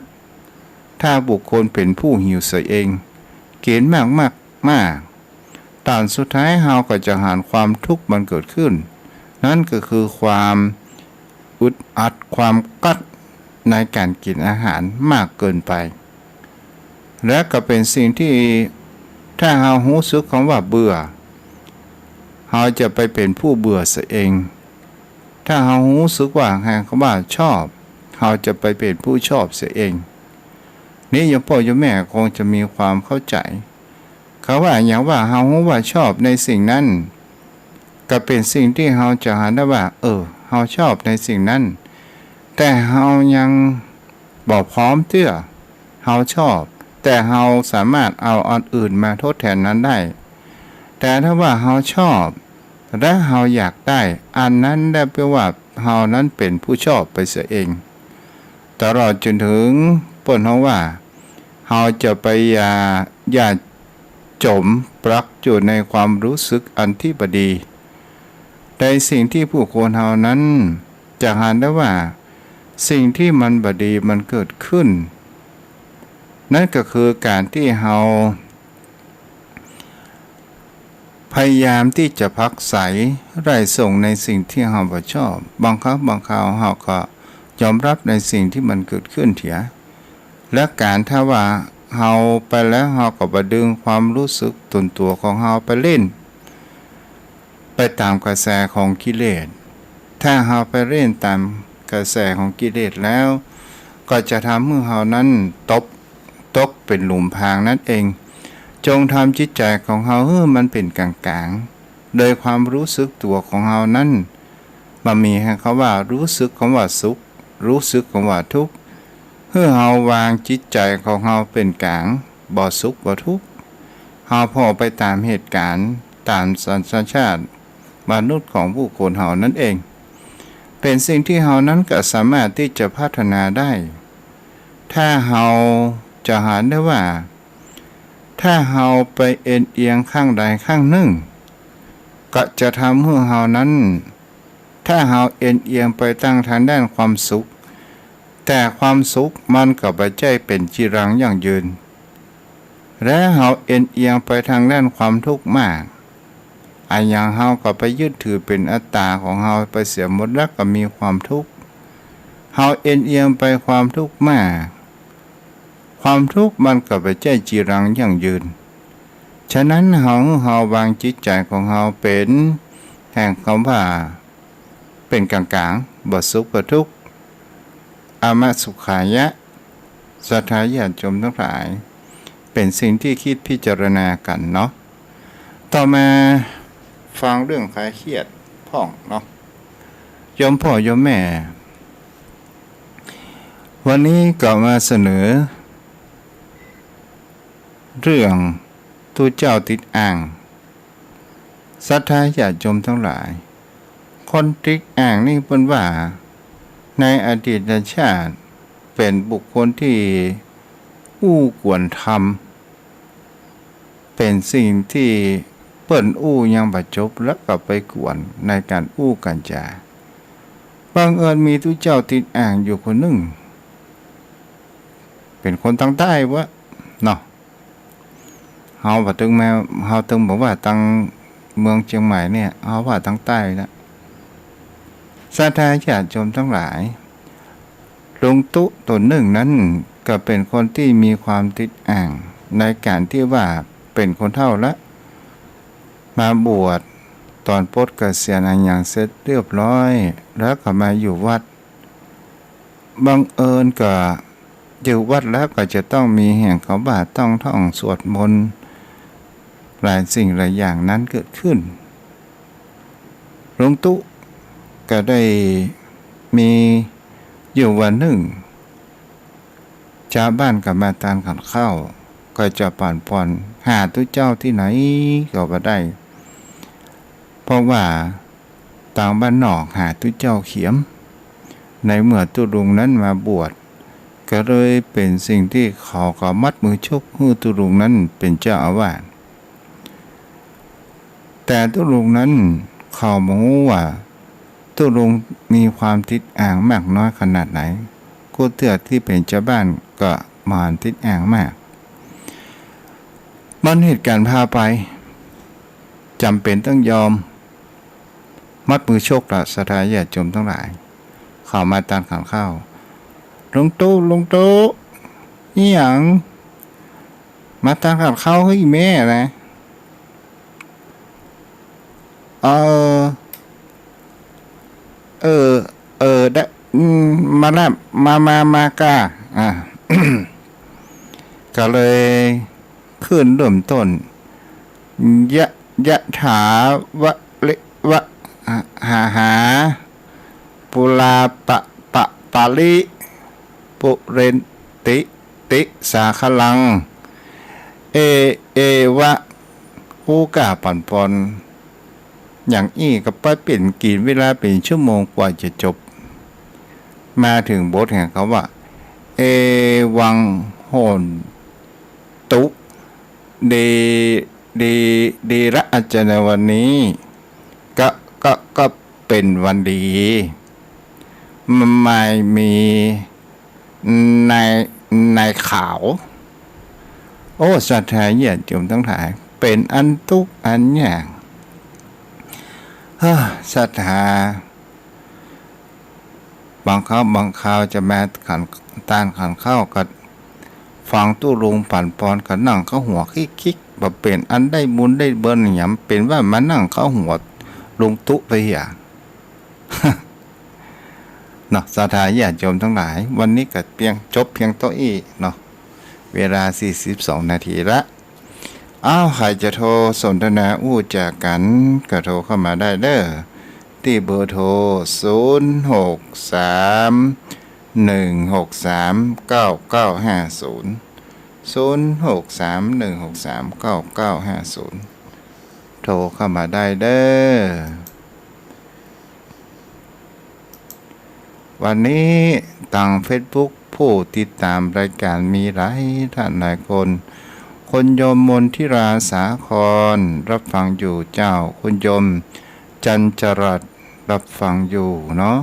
[SPEAKER 2] ถ้าบุคคลเป็นผู้หิวเสียเองกินมากตอนสุดท้ายเฮาก็จะหาความทุกข์มันเกิดขึ้นนั่นก็คือความอึดอัดความกัดในการกินอาหารมากเกินไปและก็เป็นสิ่งที่ถ้าเฮารู้สึกคำว่าเบื่อเฮาจะไปเป็นผู้เบื่อเสียเองถ้าเฮารู้สึกว่าคำว่าชอบเฮาจะไปเป็นผู้ชอบเสียเองนี่โยมพ่อโยมแม่คงจะมีความเข้าใจเขาว่าอย่างว่าเฮารู้ว่าชอบในสิ่งนั้นก็เป็นสิ่งที่เฮาจะหาได้ว่าเฮาชอบในสิ่งนั้นแต่เฮายังบ่พร้อมเตื้อเฮาชอบแต่เฮาสามารถเอาอันอื่นมาทดแทนนั้นได้แต่ถ้าว่าเฮาชอบและเฮาอยากได้อันนั้นได้แปลว่าเฮานั้นเป็นผู้ชอบไปเสียเองตลอดจนถึงเปิ้นเฮาว่าเฮาจะไปอย่าจมปลักอยู่ในความรู้สึกอันที่บดีในสิ่งที่ผู้คนเฮานั้นจะเห็นได้ว่าสิ่งที่มันบดีมันเกิดขึ้น นั่นก็คือการที่เราพยายามที่จะพักใสไร้ส่งในสิ่งที่เราบ่ชอบบางครั้งบางคราวเราก็ยอมรับในสิ่งที่มันเกิดขึ้นเถียและการถ้าว่าเราไปแล้วเราก็บ่ดึงความรู้สึกตนตัวของเราไปเล่นไปตามกระแสของกิเลสถ้าเราไปเล่นตามกระแสของกิเลสแล้วก็จะทำให้เรานั้นตกเป็นหลุมพรางนั่นเองจงทำจิตใจของเราให้มันเป็นกลางๆโดยความรู้สึกตัวของเรานั้นมันมีให้เขาว่ารู้สึกของว่าสุขรู้สึกของว่าทุกข์เพื่อเราวางจิตใจของเราเป็นกลางบ่สุขบ่ทุกข์เราพอไปตามเหตุการณ์ตามสัญชาติมนุษย์ของผู้คนเรานั่นเองเป็นสิ่งที่เรานั้นก็สามารถที่จะพัฒนาได้ถ้าเราจะหาได้ว่าถ้าเราไปเอ็นเอียงข้างใดข้างหนึ่งก็จะทำให้เรานั้นถ้าเราเอ็นเอียงไปตั้งทางด้านความสุขแต่ความสุขมันก็บ่ใช่เป็นจีรังยั่งยืนและเราเอ็นเอียงไปทางด้านความทุกข์มากอันอย่างเราก็ไปยึดถือเป็นอัตตาของเราไปเสียหมดแล้วก็มีความทุกข์เราเอ็นเอียงไปความทุกข์มากความทุกข์มันก็บ่ใช่จีรังยั่งยืนฉะนั้นเราวางจิตใจของเราเป็นแห่งคำว่าเป็นกลางๆบ่สุขบ่ทุกข์อมสุขายะศรัทธาญาติโยมทั้งหลายเป็นสิ่งที่คิดพิจารณากันเนาะต่อมาฟังเรื่องคลายเครียดพ่องเนาะโยมพ่อโยมแม่วันนี้ก็มาเสนอเรื่องตัวเจ้าติดอ่างศรัทธาญาติโยมทั้งหลายคนติดอ่างนี่เป็นว่าในอดีตชาติเป็นบุคคลที่อู้กวนทำเป็นสิ่งที่เปิ้นอู้ยังบ่จบแล้วก็ไปกวนในการอู้กันจาบังเอิญมีตัวเจ้าติดอ่างอยู่คนหนึ่งเป็นคนทางใต้วะเนาะเฮาบ่ตึงมาเฮาตึงบอกว่าทางเมืองเชียงใหม่เนี่ยเฮาว่าทางใต้นะศรัทธาญาติโยมทั้งหลายหลวงตุ๊ตนหนึ่งนั้นก็เป็นคนที่มีความติดอ่างในการที่ว่าเป็นคนเฒ่าละมาบวชตอนปลดเกษียณอันอย่างเสร็จเรียบร้อยแล้วก็มาอยู่วัดบังเอิญก็อยู่วัดแล้วก็จะต้องมีแห่งเขาบาต้องท่องสวดมนต์หลายสิ่งหลายอย่างนั้นเกิดขึ้นหลวงตุ๊ก็ได้มีอยู่วันหนึ่งชาวบ้านกับมาตานกันเข้าก็จะปั่นป่อนหาตัวเจ้าที่ไหนก็บ่ได้เพราะว่าต่างบ้านนอกหาตัวเจ้าเขียมในเมื่อตุลุงนั้นมาบวชก็เลยเป็นสิ่งที่เขาก็มัดมือชกให้ตุลุงนั้นเป็นเจ้าอาวาสแต่ตุลุงนั้นเขาบ่รู้ว่าตุลุงมีความติดอ่างมากน้อยขนาดไหนกูเตือที่เป็นเจ้าบ้านก็มาติดอ่างมากมันเหตุการณ์พาไปจำเป็นต้องยอมมัดมือชกละศรัทธาญาติโยมทั้งหลายเข้ามาตามขันเข้าหลวงตู่นี่หยังมาตามขันเข้าให้แม่นะได้มาแล้วมากาก็เลยขึ้นเริ่มต้นยะถาวะลิวะหาปุลาปาลิปุเรนติสาคลังเอวะผู้กาปั่นปอนอย่างอี้ก็ไปเปลี่ยนกี่เวลาเป็นชั่วโมงกว่าจะจบมาถึงบทแห่งเขาว่าเอวังโหนตุดีระอาจารย์ในวันนี้ก็เป็นวันดีมันไม่มีในข่าว โอ้ศรัทธาญาติโยมทั้งหลายเป็นอันทุกข์อันยากศรัทธาบางคราวจะแม้ขันตานขันเข้ากับฟังตู้ลุงปั่นปอนกับนั่งเข้าหัวคิกแบบเป็นอันได้บุญได้เบิ้ลหยำเป็นว่ามานั่งเข้าหัวลุงตุไปอย่าง เนาะศรัทธาญาติโยมทั้งหลายวันนี้ก็จบเพียงตัวอีเนาะเวลา42 นาทีละใครจะโทรสนทนาจากกันก็โทรเข้ามาได้เด้อที่เบอร์โทร0631639950 โทรเข้ามาได้เด้อวันนี้ทาง Facebook ผู้ติดตามรายการมีหลายท่านหลายคนโยมมนทิราสาครรับฟังอยู่เจ้าคุณโยมจันจรัสรับฟังอยู่เนาะ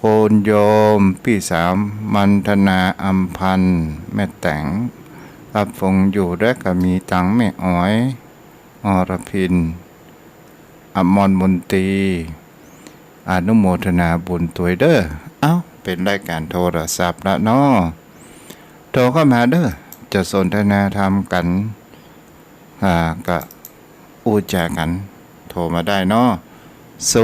[SPEAKER 2] คุณโยมพี่สาวมันธนาอัมพันธ์แม่แต่งรับฟังอยู่และก็มีตังแม่อ้อยอรพินอมรมนตรีอนุโมทนาบุญตัวเด้อเป็นรายการโทรศัพท์ละเนาะโทรเข้ามาเด้อจะสนทนาธรรมกันก็จากันโทรมาได้เนาะ0631639950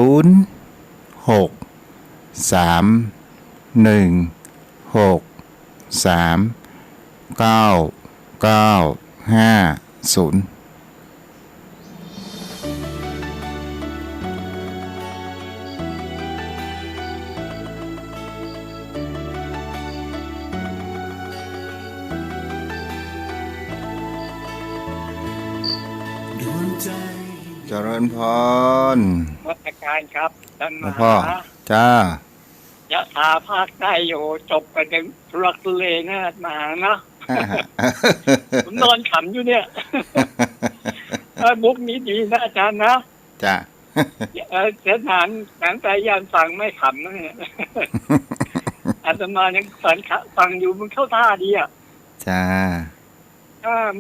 [SPEAKER 2] เจริญพร
[SPEAKER 3] วัฒการครับท่านมหา
[SPEAKER 2] จ้าย
[SPEAKER 3] ะถาภาคใต้อยู่จบกันเป็นทุรักทุเลนะมหานะผมนอนขำอยู่เนี่ยมุกนี้ดีนะอาจารย์นะ
[SPEAKER 2] จ้า
[SPEAKER 3] เสียฐานหนังใจยานฟังไม่ขำนะเนี่ยอาตมายังฟังอยู่มันเข้าท่าดีอ่ะ
[SPEAKER 2] จ้า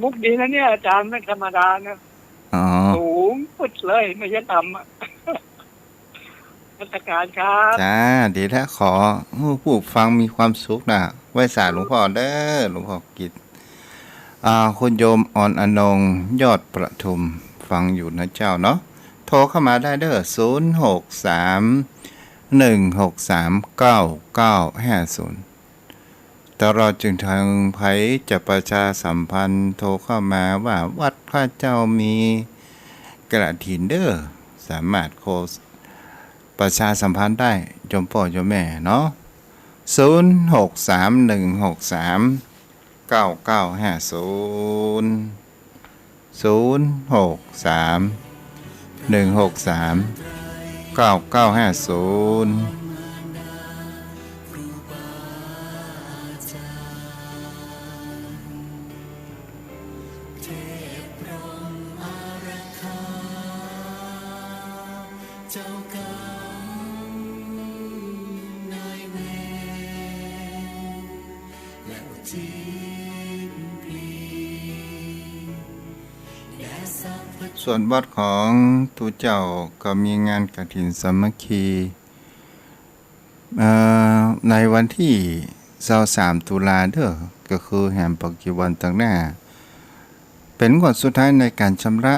[SPEAKER 3] มุกดีนะเนี่ยอาจารย์ไม่ธรรมดานะสูงพุดเลยไม่ใช่ต่ำราชการครับ
[SPEAKER 2] จ้าดีแล้วขอผู้ฟังมีความสุขนะไว้สาหลวงพ่อเด้อหลวงพ่อกิจคุณโยมอ่อนอนงยอดประทุมฟังอยู่นะเจ้าเนาะโทรเข้ามาได้เด้อ0631639950แต่เราจึงทางไผจะประชาสัมพันธ์โทรเข้ามาว่าวัดพระเจ้ามีกระถินเด้อสามารถประชาสัมพันธ์ได้โยมพ่อโยมแม่เนาะ0631639950ส่วนวัดของตูเจ้าก็มีงานกฐินสามัคคีในวันที่23 ตุลาเด้อก็คือแห่มปัจจุบันต่างหน้าเป็นงวดสุดท้ายในการชำระ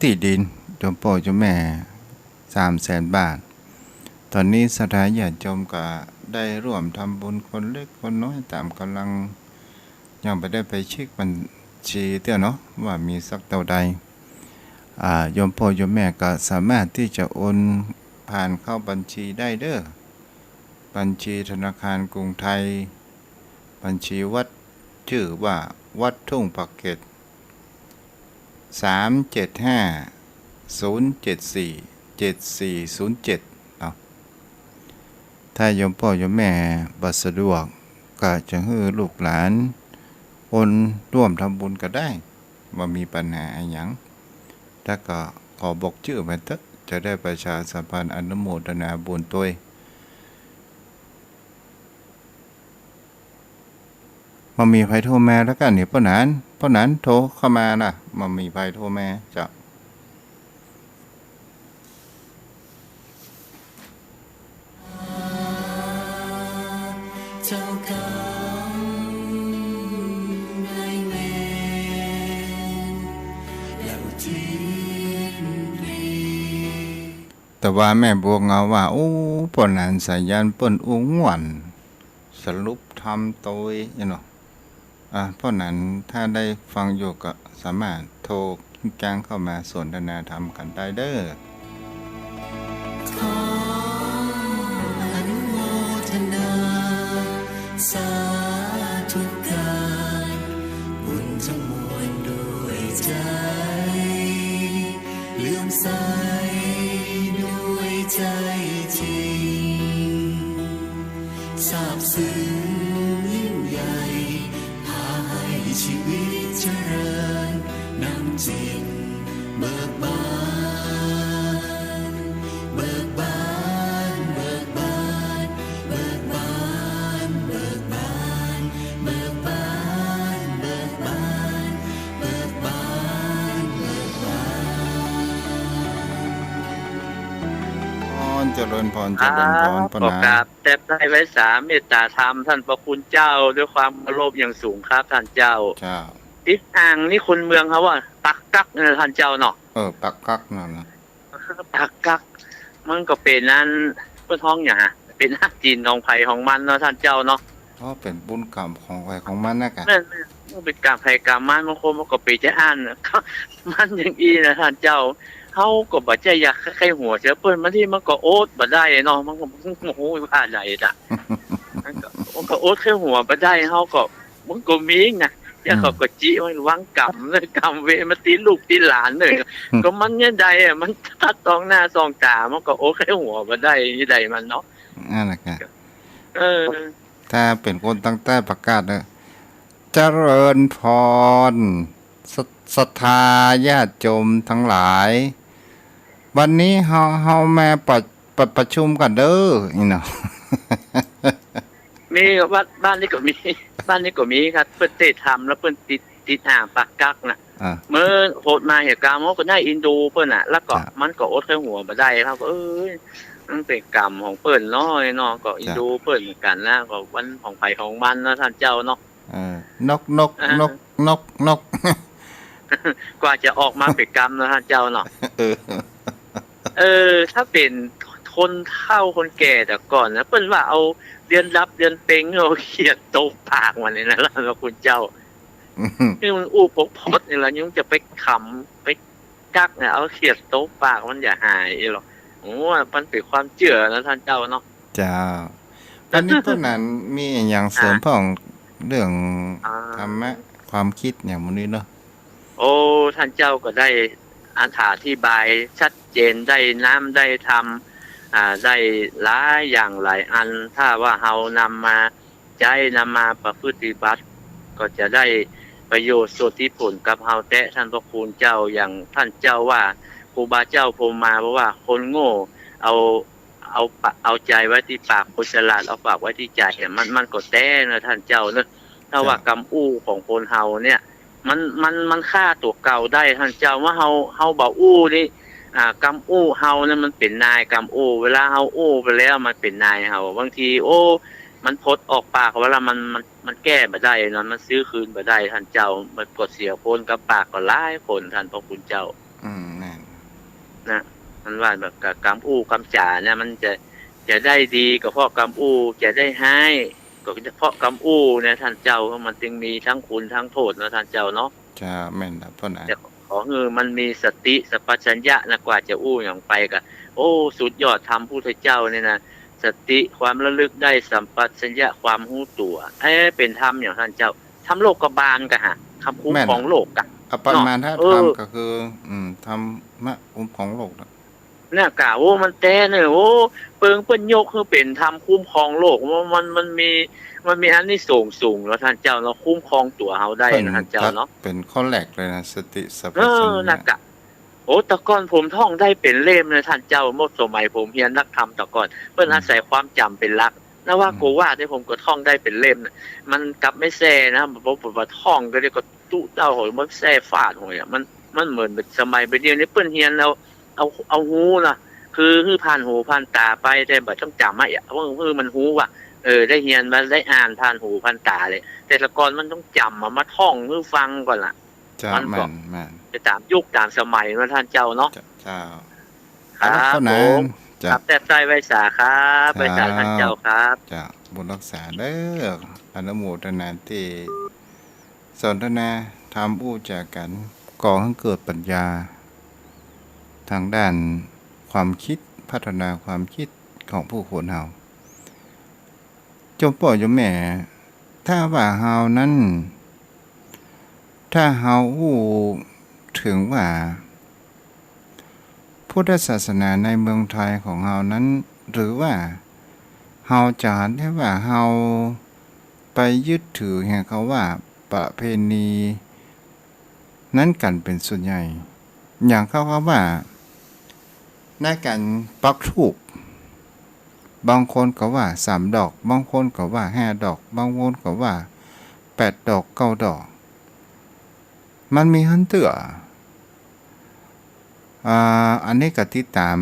[SPEAKER 2] ที่ดินโยมพ่อโยมแม่ 300,000 บาทตอนนี้สถานญาติโยมก็ได้ร่วมทำบุญคนเล็กคนน้อยตามกำลังยังไม่ได้ไปเช็คบัญชีเต้อเนาะว่ามีสักเท่าใดโยมพ่อโยมแม่ก็สามารถที่จะโอนผ่านเข้าบัญชีได้เด้อบัญชีธนาคารกรุงไทยบัญชีวัดชื่อว่าวัดทุ่งปากเกร็ด3750747407เนาะถ้าโยมพ่อโยมแม่บ่สะดวกก็จะให้ลูกหลานโอนร่วมทำบุญก็ได้ว่ามีปัญหาอะไรหยังถ้าก็ขอบอกชื่อไปเถอะจะได้ประชาสัมพันธ์อนุโมทนาบุญตัว มามีไผโทรมาแล้วกันเนี่ยป้านั้นโทรเข้ามาน่ะมามีไผโทรมาเจ้า
[SPEAKER 1] เจ้ากรรมนายเวรแล้วทิ้งรี
[SPEAKER 2] แต่ว่าแม่บวกเงาว่าโอ้ป้านั้นสายันเปิ้นอุ้งหวันสรุปทำโตยเนาะเพราะนั้นถ้าได้ฟังอยู่ก็สามารถโทรแจ้งเข้ามาสนทนาธรรมกันได้เด้อ
[SPEAKER 1] ขออนุโมทนาสาธุการบุญทั้งมวลด้วยใจเลื่อมใสด้วยใจจริงซาบซึ้งยิ่งใหญ่พาให้ชีวิตเจริญนำจิตเบิกบานเบิกบานเบิกบานเบิกบานเบิกบานเบิกบานเบิกบานเบิกบานเบิกบาน
[SPEAKER 2] เจริญพรเจริญพรป
[SPEAKER 4] ขอ
[SPEAKER 2] นา
[SPEAKER 4] กราบแต่ได้ไว้สามเมตตาธรรมท่านพระคุณเจ้าด้วยความเคารพอย่างสูงครับท่านเจ้า
[SPEAKER 2] เจ้า
[SPEAKER 4] ติดอ่างนี่คนเมืองเขาว่าปักกักเนี่ยท่านเจ้าเนาะ
[SPEAKER 2] ปักกักนั่นนะ
[SPEAKER 4] ปักกักมันก็เป็นนั้นเพื่อท้องอย่างเป็นฮักจีนของไผ่ของมันเนาะท่านเจ้าเนาะ
[SPEAKER 2] เพราะเป็นบุญกรรมของใครของมันนะกะ
[SPEAKER 4] นั่นมันเป็นกรรมไผ่กรรมมันบางคนมันก็ไปจะอ่านนะครับมันอย่างอีนะท่านเจ้าเขาก็บ่ใจอยากใครหัวเสียเปิ้นมาที่มันก็โอ๊ตบ่ได้เนาะมันก็โอ้โหว่าอะไรจ้ะ มันก็โอ๊ตแค่หัวบ่ได้เฮาก็มันก็มีนะอย่าเขาก็จิมันวางกรรมเลยกรรมเวรมาตีลูกตีหลานเลยก็มันเนี่ยใดอ่ะมันตัดตองหน้าซองตามันก็โอ๊ตแค่หัวบ่ได้ยี่ใดมันเนาะ
[SPEAKER 2] นั่นแหละกะ
[SPEAKER 4] ถ้
[SPEAKER 2] าเป็นคนตั้งแต่ประกาศเนี่ยเจริญพรศรัทธาญาติโยมทั้งหลาย วันนี้เฮามาประชุมกันเด้อนี่เนาะ
[SPEAKER 4] มีบ้านนี้ก็มีบ้านนี้ก็มีครับเพิ่นได้ทำแล้วเพิ่นติดอ่างปากกักน่ะเมื่อโหดมาเหตุการณ์มันก็ได้อินดูเพิ่นน่ะแล้วก็มันก็อดแค่หัวบ่ได้ครับมันเป็นกรรมของเปิ้นเนาะเนาะก็อินดูเปิ้นเหมือนกันนะก็วันของไผของมันเนาะท่านเจ้าเนาะ
[SPEAKER 2] นก
[SPEAKER 4] กว่าจะออกมาเป็นกรรมเนาะท่านเจ้าเนาะถ้าเป็นคนเฒ่าคนแก่แต่ก่อนนะเปิ้นว่าเอาเดือนรับเดือนเพ็งเอาเขียดตบปากมันนี่นะแล้วคุณเจ้าคือมันอู้ปกพดนี่ล่ะยังจะไปขำไปกักเนี่ยเอาเขียดตบปากมันอย่าหายหรอกโอ้มันเป็นความเชื่อนะท่านเจ้าเนาะ
[SPEAKER 2] เจ้าวันนี้พวกนั้นมีอย่างเสริมพ้องเรื่องธรรมะความคิดอย่างมื้อนี้เนาะ
[SPEAKER 4] โอ้ท่านเจ้าก็ได้อธิบายชัดเจนได้น้ำได้ทำได้หลายอย่างหลายอันถ้าว่าเฮานำมาใช้นำมาประพฤติบัติก็จะได้ประโยชน์สุดที่ผลกับเฮาแต่ท่านพระคุณเจ้าอย่างท่านเจ้าว่าครูบาเจ้าพรหมมาเพราะว่าคนโง่เอาใจไว้ที่ปากคนฉลาดเอาปากไว้ที่ใจมันก็แต้นะท่านเจ้าเนอะถ้าว่ากรรมอู้ของคนเฮาเนี่ยมันฆ่าตัวเก่าได้ท่านเจ้าว่าเฮาบ่อู้นี่กรรมอู้เฮาเนี่ยมันเป็นนายกรรมอู้เวลาเฮาอู้ไปแล้วมันเป็นนายเฮาบางทีมันพดออกปากเวลามันแก้บ่ได้เนาะมันซื้อคืนบ่ได้ท่านเจ้ามันกดเสียคนกับปากก็หลายคนท่านพระคุณเจ้า
[SPEAKER 2] นั่น
[SPEAKER 4] นะมันว่าแบบกรรมอู้กรรมจ่าเนี่ยมันจะได้ดีก็เพราะกรรมอู้จะได้ให้ก็เพราะกรรมอู้เนี่ยท่านเจ้ามันจึงมีทั้งคุณทั้งโทษนะท่านเจ้าเนาะ
[SPEAKER 2] จะแม่นนะพ่อนะ
[SPEAKER 4] ขอมันมีสติสัพพัญญะนะกว่าจะอู้อย่างไปก็สุดยอดธรรมพุทธเจ้าเนี่ยนะสติความระลึกได้สัมปชัญญะความรู้ตัวเป็นธรรมอย่างท่านเจ้าทำโลกบาลกะฮะคำคุ้มของโลกกะ
[SPEAKER 2] ประมาณถ้าทำก็คือทำมะคุ้มของโลก
[SPEAKER 4] เนี่ยกะมันแต่เนี่ยเปิ้นยกคือเป็นธรรมคุ้มครองโลกมันมีอันนี้สูงแล้วท่านเจ้าเราคุ้มครองตัวเฮาได้นะท่านเจ้าเนาะ
[SPEAKER 2] เป็นข้อแรกเลยนะสติสัพพัญญะ
[SPEAKER 4] น่ะกะแต่ก่อนผมท่องได้เป็นเล่มเลยท่านเจ้าเมื่อสมัยผมเรียนนักธรรมแต่ก่อนเพิ่นอาศัยความจำเป็นหลัก นะว่าโกว่าที่ผมก็ท่องได้เป็นเล่มนะมันกลับไม่แซ่นะผมว่าท่องก็ได้ก็ตู้เต้าโหยมันแซ่ฟาดโหยอ่ะมันเหมือนสมัยไปเดียวนี้เปิ้นเฮียนเอาหูนะคือผ่านหูผ่านตาไปแต่แบบต้องจำอ่ะเพราะมันหูว่ะได้เฮียนมาได้อ่านผ่านหูผ่านตาเลยแต่ละก่อนมันต้องจำมาท่องเพื่อฟังก่อนล่ะ
[SPEAKER 2] มันก็
[SPEAKER 4] จะตามยุคตามสมัยนะท่านเจ้าเนาะ
[SPEAKER 2] เจ้า
[SPEAKER 4] ครับผมครับแต่ใจไว้สาครับไว้สาท่านเจ้าครับ
[SPEAKER 2] จะบุญรักษาเด้ออนุโมทนาที่สนทนาทำอู้จากกันก่อให้เกิดปัญญาทางด้านความคิดพัฒนาความคิดของผู้คนเฮาจมป่อจมแม่ถ้าว่าเฮานั้นถ้าเฮาอู้ถึงว่าพุทธศาสนาในเมืองไทยของเฮานั้นหรือว่าเฮาจะเห็นได้ว่าเฮาไปยึดถือแห่งเขาว่าประเพณีนั้นกันเป็นส่วนใหญ่อย่างเขาว่าในการปักธูปบางคนก็ว่า3ดอกบางคนก็ว่า5ดอกบางคนก็ว่า8ดอก9ดอกมันมีหันเตื้ออันนี้ก็ติดตาม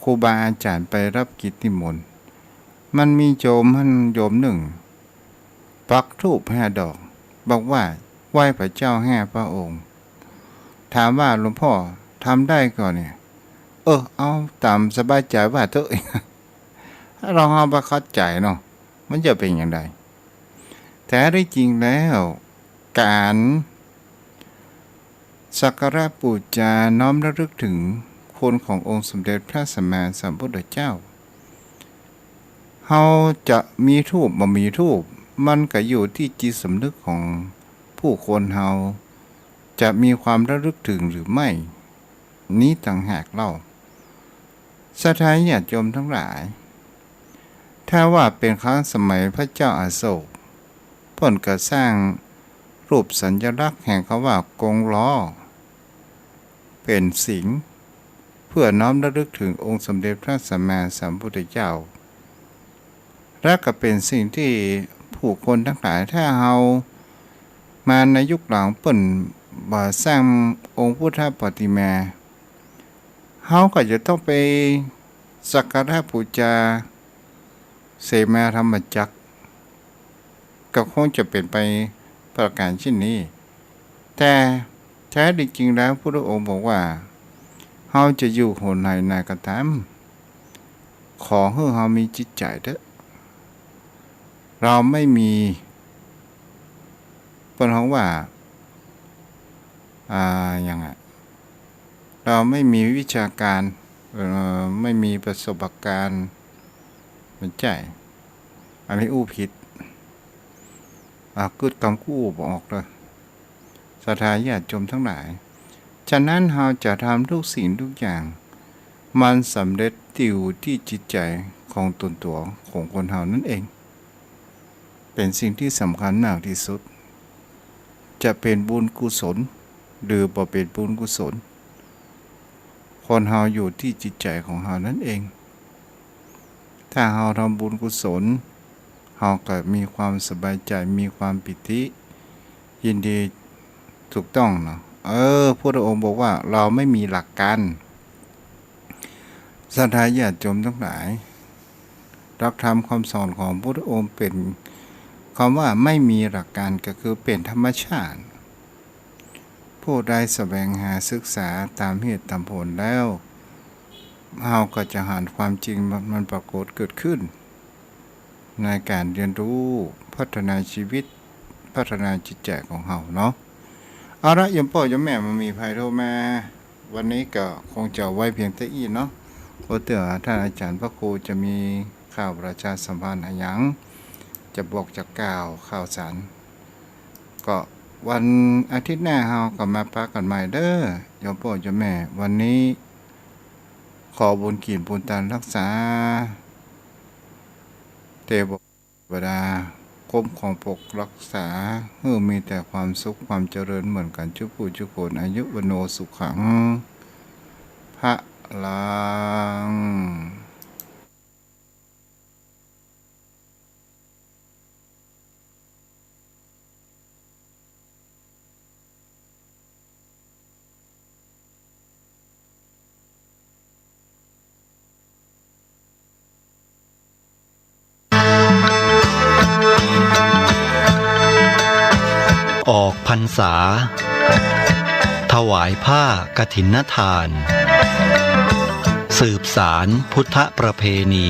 [SPEAKER 2] ครูบาอาจารย์ไปรับกิจนิมนต์มันมีโยมหนึ่งปักธูป5ดอกบอกว่าไหว้พระเจ้า5พระองค์ถามว่าหลวงพ่อทำได้ก่อนเนี่ยเอาตามสบายใจว่าเถอะถ้าเราเอาไปเข้าใจเนาะมันจะเป็นอย่างไรแต่ที่จริงแล้วการสักการะบูชาน้อมระลึกถึงคุณขององค์สมเด็จพระสัมมาสัมพุทธเจ้าเฮาจะมีธูปบ่มีธูปมันก็อยู่ที่จิตสำนึกของผู้คนเฮาจะมีความระลึกถึงหรือไม่นี้ต่างหากเล่าศรัทธาญาติโยมทั้งหลายถ้าว่าเป็นครั้งสมัยพระเจ้าอาโศกเพิ่นก็สร้างรูปสัญลักษณ์แห่งคำว่ากงล้อเป็นสิงห์เพื่อน้อมระลึกถึงองค์สมเด็จพระสัมมาสัมพุทธเจ้าและก็เป็นสิ่งที่ผู้คนทั้งหลายถ้าเฮามาในยุคหลังเปิ้นบ่สร้างองค์พุทธปฏิมาเฮาก็จะต้องไปสักการะบูชาเสมาธรรมจักรก็คงจะเป็นไปประการเช่นนี้แต่แท้จริงแล้วพระองค์บอกว่าเฮาจะอยู่โหนไหนก็ตามขอให้เฮามีจิตใจเด้อเราไม่มีเพิ่นฮ้องว่าอย่างเราไม่มีวิชาการไม่มีประสบการณ์มันใจอันนี้อู้ผิดกึดคำกู้บอกเลยศรัทธาญาติโยมทั้งหลายฉะนั้นเราจะทำทุกสิ่งทุกอย่างมันสำเร็จอยู่ที่จิตใจของตนตัวของคนเรานั่นเองเป็นสิ่งที่สำคัญมากที่สุดจะเป็นบุญกุศลหรือบ่เป็นบุญกุศลคนเราอยู่ที่จิตใจของเรานั่นเองถ้าเราทำบุญกุศลเราก็มีความสบายใจมีความปิติยินดีถูกต้องเนาะพระองค์บอกว่าเราไม่มีหลักการศรัทธาญาติโยมทั้งหลายรับธรรมคำสอนของพระองค์เป็นคำว่าไม่มีหลักการก็คือเป็นธรรมชาติผู้ใดแสวงหาศึกษาตามเหตุตามผลแล้วเราก็จะเห็นความจริงมันปรากฏเกิดขึ้นในการเรียนรู้พัฒนาชีวิตพัฒนาจิตใจของเราเนาะเอาละยมพ่อยมแม่มันมีภัยโทรมาวันนี้ก็คงจะไว้เพียงแต่อีเนาะโอเตอท่านอาจารย์พระครูจะมีข่าวประชาสัมพันธ์อะไรอย่างจะบอกจะกล่าวข่าวสารก็วันอาทิตย์หน้าเราก็มาปะกันใหม่เด้อยมพ่อยมแม่วันนี้ขอบุญกินบุญตานรักษาเทวดาคุ้มของปกรักษาให้มีแต่ความสุขความเจริญเหมือนกันทุกผู้ทุกคนอายุวโนสุขังพระลัง
[SPEAKER 5] พรรษาถวายผ้ากฐินทานสืบสารพุทธประเพณี